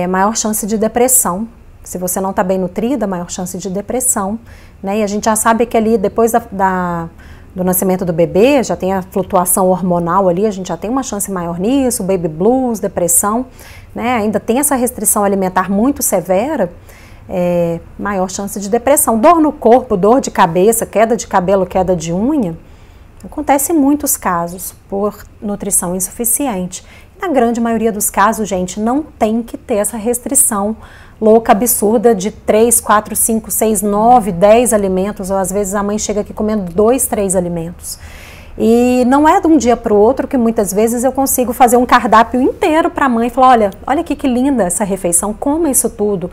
Maior chance de depressão. Se você não está bem nutrida, maior chance de depressão, né? E a gente já sabe que ali, depois do nascimento do bebê, já tem a flutuação hormonal ali, a gente já tem uma chance maior nisso, baby blues, depressão, né? Ainda tem essa restrição alimentar muito severa, maior chance de depressão. Dor no corpo, dor de cabeça, queda de cabelo, queda de unha, acontece em muitos casos por nutrição insuficiente. Na grande maioria dos casos, gente, não tem que ter essa restrição louca, absurda de 3, 4, 5, 6, 9, 10 alimentos, ou às vezes a mãe chega aqui comendo 2, 3 alimentos. E não é de um dia para o outro que muitas vezes eu consigo fazer um cardápio inteiro para a mãe e falar, olha aqui que linda essa refeição, coma isso tudo,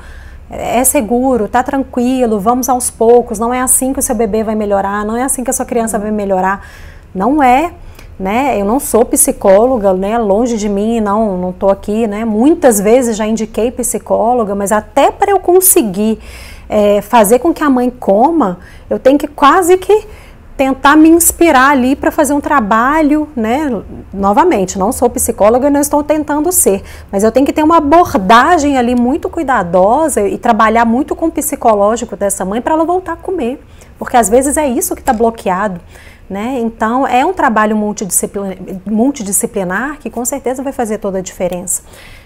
é seguro, tá tranquilo, vamos aos poucos, não é assim que o seu bebê vai melhorar, não é assim que a sua criança vai melhorar, não é. Né? Eu não sou psicóloga, né? Longe de mim, não tô aqui, né? Muitas vezes já indiquei psicóloga, mas até para eu conseguir fazer com que a mãe coma, eu tenho que quase que tentar me inspirar ali para fazer um trabalho, né? Novamente, não sou psicóloga e não estou tentando ser, mas eu tenho que ter uma abordagem ali muito cuidadosa e trabalhar muito com o psicológico dessa mãe para ela voltar a comer, porque às vezes é isso que está bloqueado. Né? Então, é um trabalho multidisciplinar que com certeza vai fazer toda a diferença.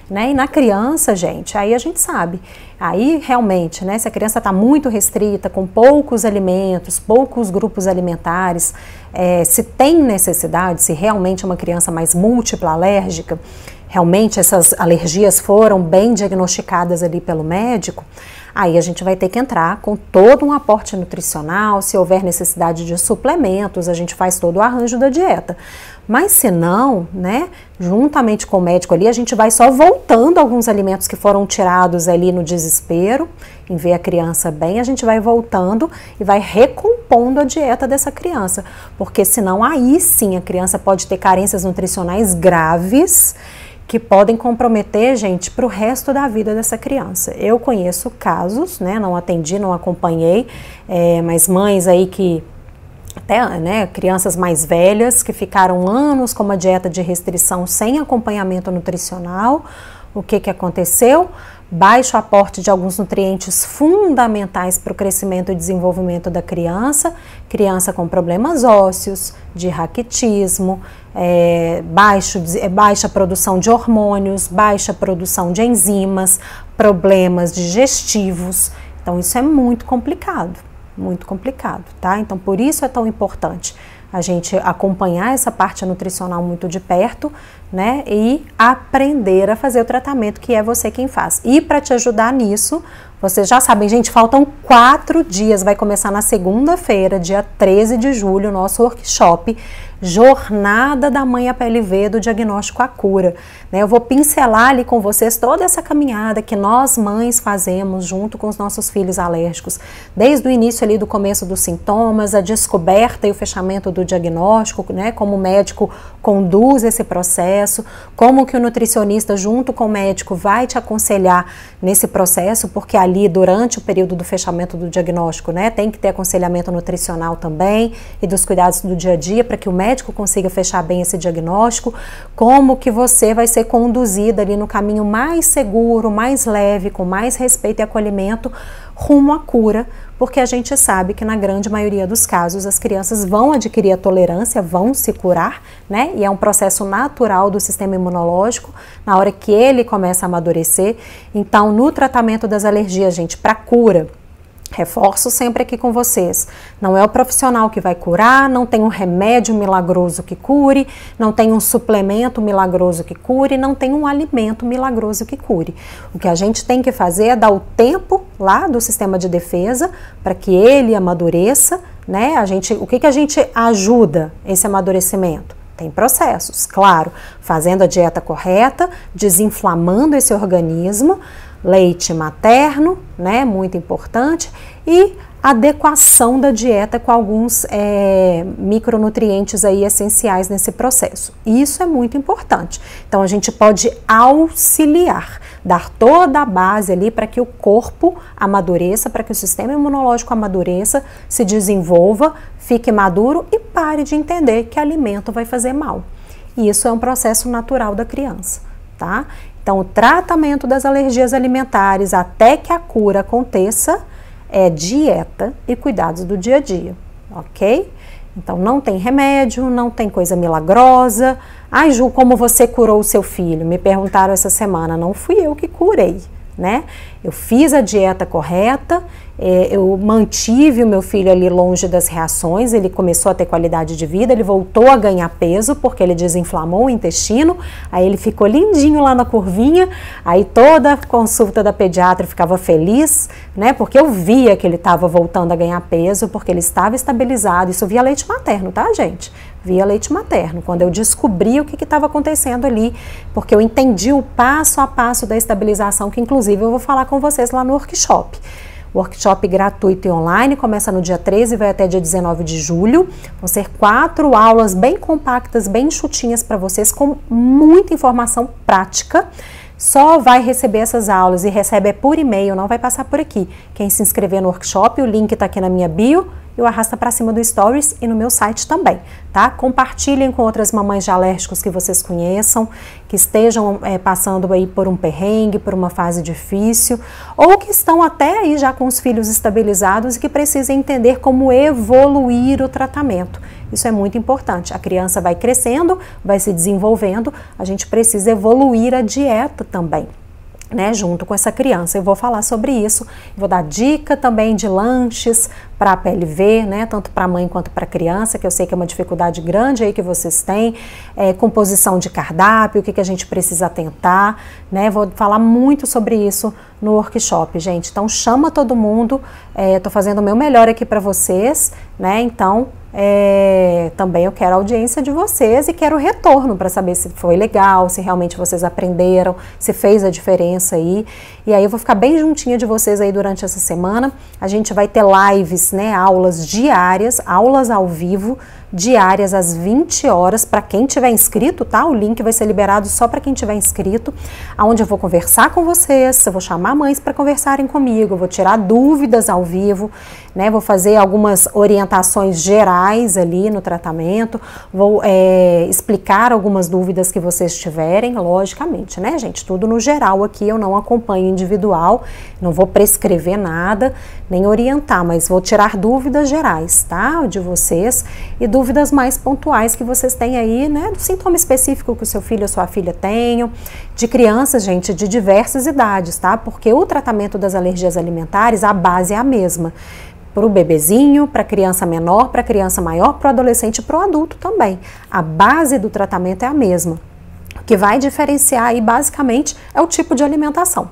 Né? E na criança, gente, aí a gente sabe, aí realmente, né, se a criança está muito restrita, com poucos alimentos, poucos grupos alimentares, se tem necessidade, se realmente é uma criança mais múltipla alérgica, realmente essas alergias foram bem diagnosticadas ali pelo médico, aí a gente vai ter que entrar com todo um aporte nutricional, se houver necessidade de suplementos, a gente faz todo o arranjo da dieta. Mas se não, né, juntamente com o médico ali, a gente vai só voltando alguns alimentos que foram tirados ali no desespero, em ver a criança bem, a gente vai voltando e vai recompondo a dieta dessa criança, porque senão aí sim a criança pode ter carências nutricionais graves, que podem comprometer, gente, para o resto da vida dessa criança. Eu conheço casos, né, não atendi, não acompanhei, mas mães aí que, até, né, crianças mais velhas que ficaram anos com uma dieta de restrição sem acompanhamento nutricional. O que aconteceu? Baixo aporte de alguns nutrientes fundamentais para o crescimento e desenvolvimento da criança, criança com problemas ósseos, de raquitismo, baixa produção de hormônios, baixa produção de enzimas, problemas digestivos. Então isso é muito complicado, tá? Então por isso é tão importante a gente acompanhar essa parte nutricional muito de perto, né, e aprender a fazer o tratamento, que é você quem faz. E para te ajudar nisso, vocês já sabem, gente, faltam 4 dias, vai começar na segunda-feira, dia 13 de julho, o nosso workshop Jornada da Mãe APLV do Diagnóstico à Cura. Né, eu vou pincelar ali com vocês toda essa caminhada que nós mães fazemos junto com os nossos filhos alérgicos, desde o início ali do começo dos sintomas, a descoberta e o fechamento do diagnóstico, né, como o médico conduz esse processo, como que o nutricionista junto com o médico vai te aconselhar nesse processo, porque ali durante o período do fechamento do diagnóstico, né, tem que ter aconselhamento nutricional também e dos cuidados do dia a dia para que o médico consiga fechar bem esse diagnóstico, como que você vai ser conduzida ali no caminho mais seguro, mais leve, com mais respeito e acolhimento rumo à cura, porque a gente sabe que na grande maioria dos casos as crianças vão adquirir a tolerância, vão se curar, né? E é um processo natural do sistema imunológico na hora que ele começa a amadurecer. Então, no tratamento das alergias, gente, para cura, reforço sempre aqui com vocês, não é o profissional que vai curar, não tem um remédio milagroso que cure, não tem um suplemento milagroso que cure, não tem um alimento milagroso que cure. O que a gente tem que fazer é dar o tempo lá do sistema de defesa para que ele amadureça, né? O que a gente ajuda esse amadurecimento? Tem processos, claro, fazendo a dieta correta, desinflamando esse organismo, leite materno, né, muito importante, e adequação da dieta com alguns micronutrientes aí essenciais nesse processo. Isso é muito importante. Então a gente pode auxiliar, dar toda a base ali para que o corpo amadureça, para que o sistema imunológico amadureça, se desenvolva, fique maduro e pare de entender que alimento vai fazer mal. E isso é um processo natural da criança, tá? Então, o tratamento das alergias alimentares até que a cura aconteça é dieta e cuidados do dia a dia, ok? Então, não tem remédio, não tem coisa milagrosa. Ai, Ju, como você curou o seu filho? Me perguntaram essa semana. Não fui eu que curei, né? Eu fiz a dieta correta, eu mantive o meu filho ali longe das reações, ele começou a ter qualidade de vida, ele voltou a ganhar peso porque ele desinflamou o intestino, aí ele ficou lindinho lá na curvinha, aí toda a consulta da pediatra ficava feliz, né? Porque eu via que ele estava voltando a ganhar peso, porque ele estava estabilizado, isso via leite materno, tá, gente? Via leite materno, quando eu descobri o que estava acontecendo ali, porque eu entendi o passo a passo da estabilização, que inclusive eu vou falar com vocês lá no workshop. Workshop gratuito e online, começa no dia 13 e vai até dia 19 de julho. Vão ser 4 aulas bem compactas, bem enxutinhas para vocês, com muita informação prática. Só vai receber essas aulas e recebe por e-mail, não vai passar por aqui. Quem se inscrever no workshop, o link está aqui na minha bio, eu arrasta para cima do Stories e no meu site também, tá? Compartilhem com outras mamães de alérgicos que vocês conheçam, que estejam passando aí por um perrengue, por uma fase difícil, ou que estão até aí já com os filhos estabilizados e que precisam entender como evoluir o tratamento. Isso é muito importante. A criança vai crescendo, vai se desenvolvendo, a gente precisa evoluir a dieta também, né, junto com essa criança. Eu vou falar sobre isso, vou dar dica também de lanches para a PLV, né, tanto para a mãe quanto para a criança, que eu sei que é uma dificuldade grande aí que vocês têm, composição de cardápio, o que a gente precisa atentar, né, vou falar muito sobre isso no workshop, gente. Então chama todo mundo, tô fazendo o meu melhor aqui para vocês, né, então também eu quero a audiência de vocês e quero o retorno para saber se foi legal, se realmente vocês aprenderam, se fez a diferença aí. E aí eu vou ficar bem juntinha de vocês aí durante essa semana. A gente vai ter lives, né, aulas diárias, aulas ao vivo, diárias às 20 horas, para quem tiver inscrito, tá? O link vai ser liberado só para quem tiver inscrito, onde eu vou conversar com vocês, eu vou chamar mães para conversarem comigo, eu vou tirar dúvidas ao vivo, né? Vou fazer algumas orientações gerais ali no tratamento, vou explicar algumas dúvidas que vocês tiverem, logicamente, né, gente? Tudo no geral aqui, eu não acompanho individual, não vou prescrever nada, nem orientar, mas vou tirar dúvidas gerais, tá? De vocês e dúvidas mais pontuais que vocês têm aí, né? Do sintoma específico que o seu filho ou sua filha tenham, de crianças, gente, de diversas idades, tá? Porque o tratamento das alergias alimentares, a base é a mesma. Para o bebezinho, para a criança menor, para a criança maior, para o adolescente e para o adulto também. A base do tratamento é a mesma. O que vai diferenciar aí, basicamente, é o tipo de alimentação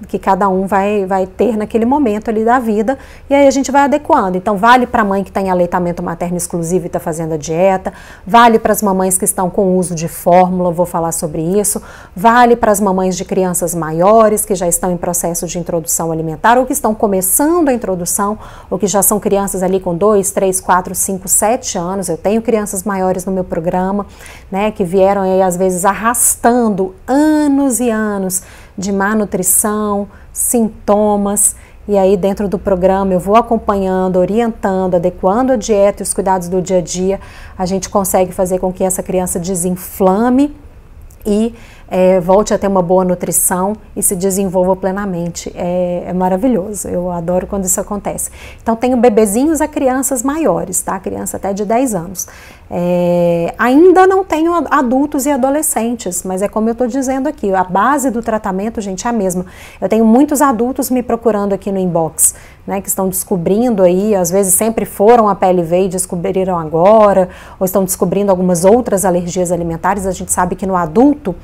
que cada um vai ter naquele momento ali da vida, e aí a gente vai adequando. Então vale para a mãe que está em aleitamento materno exclusivo e está fazendo a dieta, vale para as mamães que estão com uso de fórmula, vou falar sobre isso, vale para as mamães de crianças maiores que já estão em processo de introdução alimentar, ou que estão começando a introdução, ou que já são crianças ali com 2, 3, 4, 5, 7 anos, eu tenho crianças maiores no meu programa, né, que vieram aí às vezes arrastando anos e anos de má nutrição, sintomas, e aí dentro do programa eu vou acompanhando, orientando, adequando a dieta e os cuidados do dia a dia, a gente consegue fazer com que essa criança desinflame e volte a ter uma boa nutrição e se desenvolva plenamente. É maravilhoso, eu adoro quando isso acontece. Então tenho bebezinhos a crianças maiores, tá? Criança até de 10 anos. Ainda não tenho adultos e adolescentes, mas é como eu estou dizendo aqui, a base do tratamento, gente, é a mesma. Eu tenho muitos adultos me procurando aqui no inbox, né, que estão descobrindo aí, às vezes sempre foram a PLV e descobriram agora, ou estão descobrindo algumas outras alergias alimentares. A gente sabe que no adulto,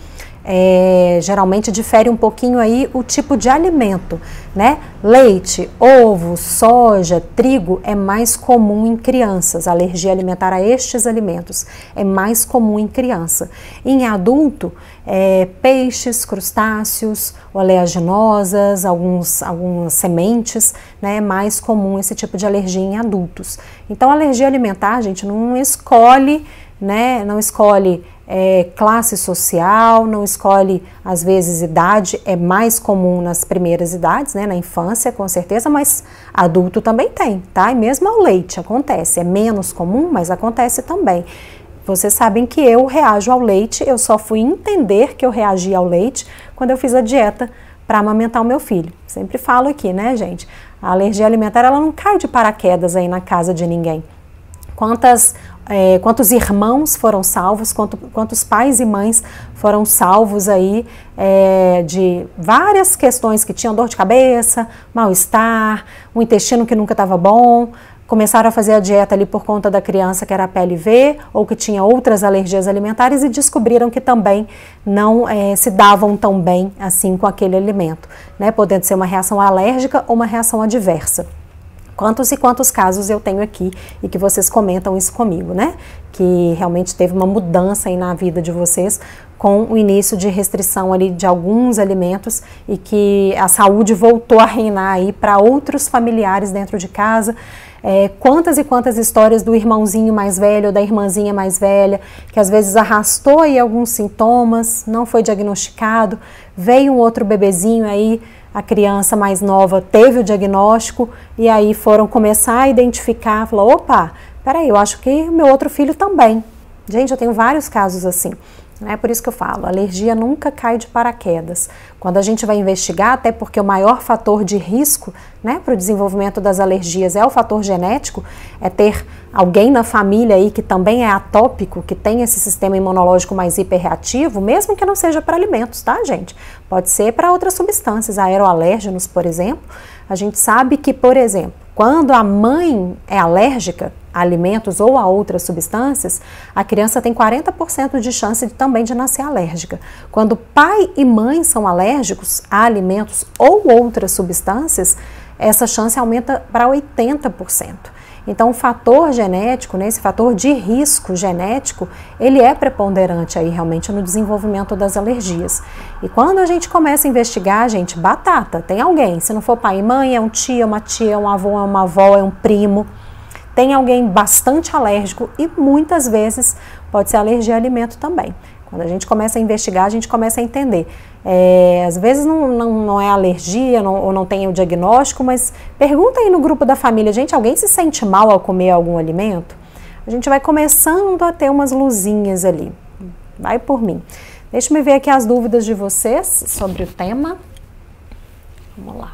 geralmente difere um pouquinho aí o tipo de alimento, né? Leite, ovo, soja, trigo é mais comum em crianças, a alergia alimentar a estes alimentos é mais comum em criança. Em adulto, peixes, crustáceos, oleaginosas, algumas sementes, né? É mais comum esse tipo de alergia em adultos. Então a alergia alimentar, gente, não escolhe, né? Não escolhe classe social, não escolhe às vezes idade, é mais comum nas primeiras idades, né, na infância com certeza, mas adulto também tem, tá? E mesmo ao leite acontece, é menos comum, mas acontece também. Vocês sabem que eu reajo ao leite, eu só fui entender que eu reagi ao leite quando eu fiz a dieta para amamentar o meu filho. Sempre falo aqui, né, gente? A alergia alimentar, ela não cai de paraquedas aí na casa de ninguém. Quantas quantos irmãos foram salvos, quantos pais e mães foram salvos aí de várias questões que tinham dor de cabeça, mal-estar, um intestino que nunca estava bom, começaram a fazer a dieta ali por conta da criança que era PLV ou que tinha outras alergias alimentares e descobriram que também não se davam tão bem assim com aquele alimento, né? Podendo ser uma reação alérgica ou uma reação adversa. Quantos e quantos casos eu tenho aqui e que vocês comentam isso comigo, né? Que realmente teve uma mudança aí na vida de vocês com o início de restrição ali de alguns alimentos e que a saúde voltou a reinar aí para outros familiares dentro de casa. Quantas e quantas histórias do irmãozinho mais velho ou da irmãzinha mais velha, que às vezes arrastou aí alguns sintomas, não foi diagnosticado, veio um outro bebezinho aí, a criança mais nova teve o diagnóstico e aí foram começar a identificar, falou, opa, peraí, eu acho que o meu outro filho também. Gente, eu tenho vários casos assim. É por isso que eu falo, a alergia nunca cai de paraquedas. Quando a gente vai investigar, até porque o maior fator de risco, né, para o desenvolvimento das alergias é o fator genético, é ter alguém na família aí que também é atópico, que tem esse sistema imunológico mais hiperreativo, mesmo que não seja para alimentos, tá, gente? Pode ser para outras substâncias, aeroalérgenos, por exemplo. A gente sabe que, por exemplo, quando a mãe é alérgica a alimentos ou a outras substâncias, a criança tem 40% de chance também de nascer alérgica. Quando pai e mãe são alérgicos a alimentos ou outras substâncias, essa chance aumenta para 80%. Então, o fator genético, né, esse fator de risco genético, ele é preponderante aí realmente no desenvolvimento das alergias. E quando a gente começa a investigar, gente, batata, tem alguém, se não for pai e mãe, é um tio, uma tia, um avô, é uma avó, é um primo, tem alguém bastante alérgico e muitas vezes pode ser alergia a alimento também. Quando a gente começa a investigar, a gente começa a entender. Às vezes não é alergia ou não tem o diagnóstico, mas pergunta aí no grupo da família, gente, alguém se sente mal ao comer algum alimento? A gente vai começando a ter umas luzinhas ali. Vai por mim. Deixa eu ver aqui as dúvidas de vocês sobre o tema. Vamos lá.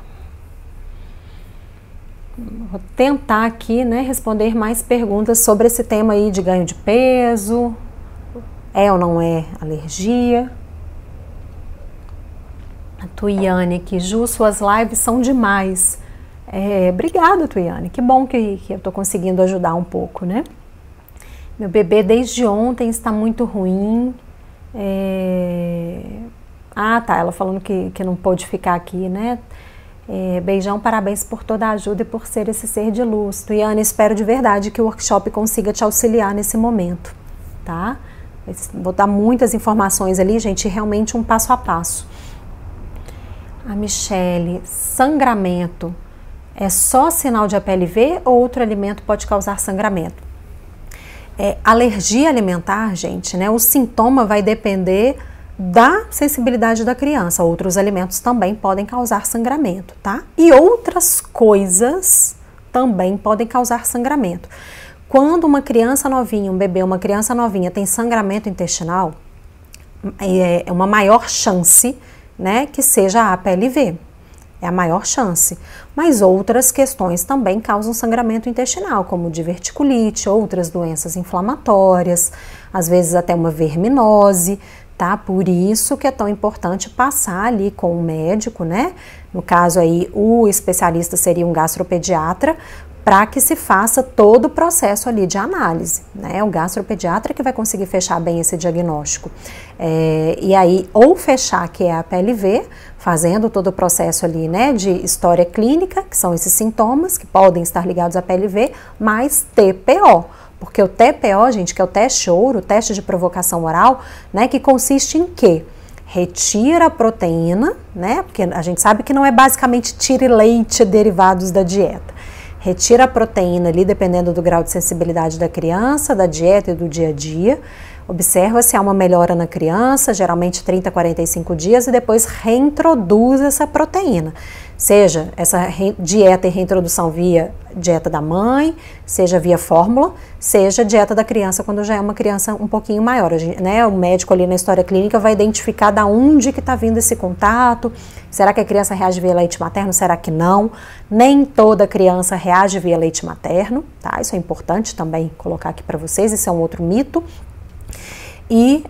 Vou tentar aqui, né, responder mais perguntas sobre esse tema aí de ganho de peso. É ou não é alergia? A Tuiane aqui, Ju, suas lives são demais. Obrigada, Tuiane, que bom que eu tô conseguindo ajudar um pouco, né? Meu bebê desde ontem está muito ruim. Ah, tá, ela falando que não pôde ficar aqui, né? Beijão, parabéns por toda a ajuda e por ser esse ser de luz. Tuiane, espero de verdade que o workshop consiga te auxiliar nesse momento, tá? Vou dar muitas informações ali, gente, realmente um passo a passo. A Michele, sangramento é só sinal de APLV ou outro alimento pode causar sangramento? Alergia alimentar, gente, né? O sintoma vai depender da sensibilidade da criança. Outros alimentos também podem causar sangramento, tá? E outras coisas também podem causar sangramento. Quando uma criança novinha, um bebê, uma criança novinha tem sangramento intestinal, é uma maior chance, né, que seja a APLV. É a maior chance. Mas outras questões também causam sangramento intestinal, como diverticulite, outras doenças inflamatórias, às vezes até uma verminose, tá? Por isso que é tão importante passar ali com o médico, né? No caso aí, o especialista seria um gastropediatra, para que se faça todo o processo ali de análise, né? O gastropediatra que vai conseguir fechar bem esse diagnóstico. E aí, ou fechar que é a PLV, fazendo todo o processo ali, né, de história clínica, que são esses sintomas que podem estar ligados à PLV, mais TPO. Porque o TPO, gente, que é o teste ouro, o teste de provocação oral, né, que consiste em quê? Retira a proteína, né, porque a gente sabe que não é basicamente tira e leite derivados da dieta. Retira a proteína ali, dependendo do grau de sensibilidade da criança, da dieta e do dia a dia. Observa se há uma melhora na criança, geralmente 30 a 45 dias, e depois reintroduz essa proteína. Seja essa dieta e reintrodução via dieta da mãe, seja via fórmula, seja dieta da criança quando já é uma criança um pouquinho maior. Né? O médico ali na história clínica vai identificar da onde que está vindo esse contato. Será que a criança reage via leite materno? Será que não? Nem toda criança reage via leite materno, tá? Isso é importante também colocar aqui para vocês, isso é um outro mito. E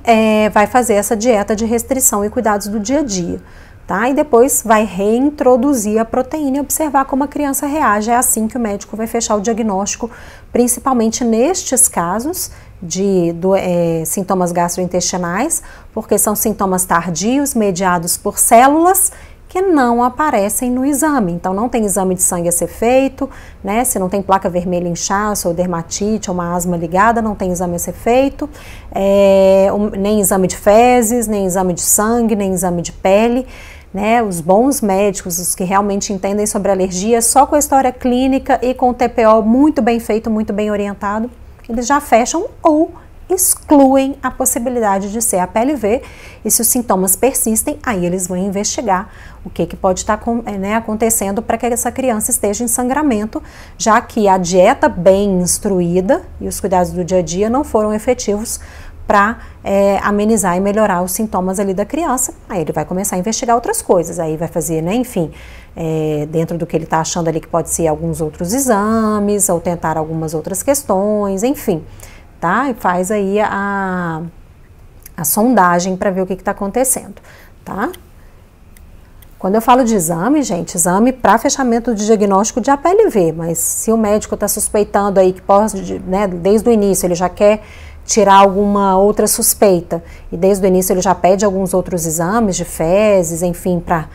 vai fazer essa dieta de restrição e cuidados do dia a dia. Tá? E depois vai reintroduzir a proteína e observar como a criança reage. É assim que o médico vai fechar o diagnóstico, principalmente nestes casos de sintomas gastrointestinais, porque são sintomas tardios, mediados por células que não aparecem no exame. Então não tem exame de sangue a ser feito, né? Se não tem placa vermelha, inchaço, ou dermatite, ou uma asma ligada, não tem exame a ser feito, nem exame de fezes, nem exame de sangue, nem exame de pele. Né, os bons médicos, os que realmente entendem sobre alergia, só com a história clínica e com o TPO muito bem feito, muito bem orientado, eles já fecham ou excluem a possibilidade de ser a PLV, e se os sintomas persistem, aí eles vão investigar o que pode estar acontecendo para que essa criança esteja em sangramento, já que a dieta bem instruída e os cuidados do dia a dia não foram efetivos para amenizar e melhorar os sintomas ali da criança. Aí ele vai começar a investigar outras coisas, aí vai fazer, né, enfim, dentro do que ele está achando ali que pode ser alguns outros exames, ou tentar algumas outras questões, enfim, tá? E faz aí a sondagem para ver o que está acontecendo, tá? Quando eu falo de exame, gente, exame para fechamento de diagnóstico de APLV, mas se o médico está suspeitando aí que pode, né, desde o início ele já quer tirar alguma outra suspeita, e desde o início ele já pede alguns outros exames de fezes, enfim, para,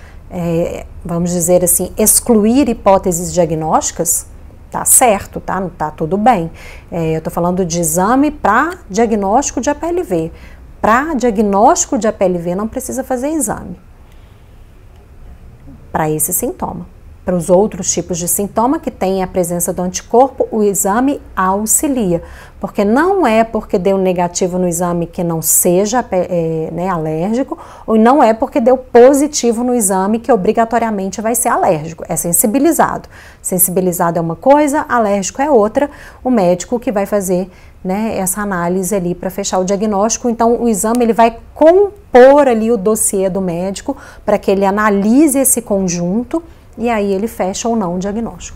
vamos dizer assim, excluir hipóteses diagnósticas, tá certo, tá tudo bem. Eu tô falando de exame para diagnóstico de APLV. Para diagnóstico de APLV não precisa fazer exame para esse sintoma. Para os outros tipos de sintoma que tem a presença do anticorpo, o exame auxilia, porque não é porque deu negativo no exame que não seja alérgico, ou não é porque deu positivo no exame que obrigatoriamente vai ser alérgico, é sensibilizado. Sensibilizado é uma coisa, alérgico é outra, o médico que vai fazer, né, essa análise ali para fechar o diagnóstico. Então o exame ele vai compor ali o dossiê do médico para que ele analise esse conjunto, e aí ele fecha ou não o diagnóstico.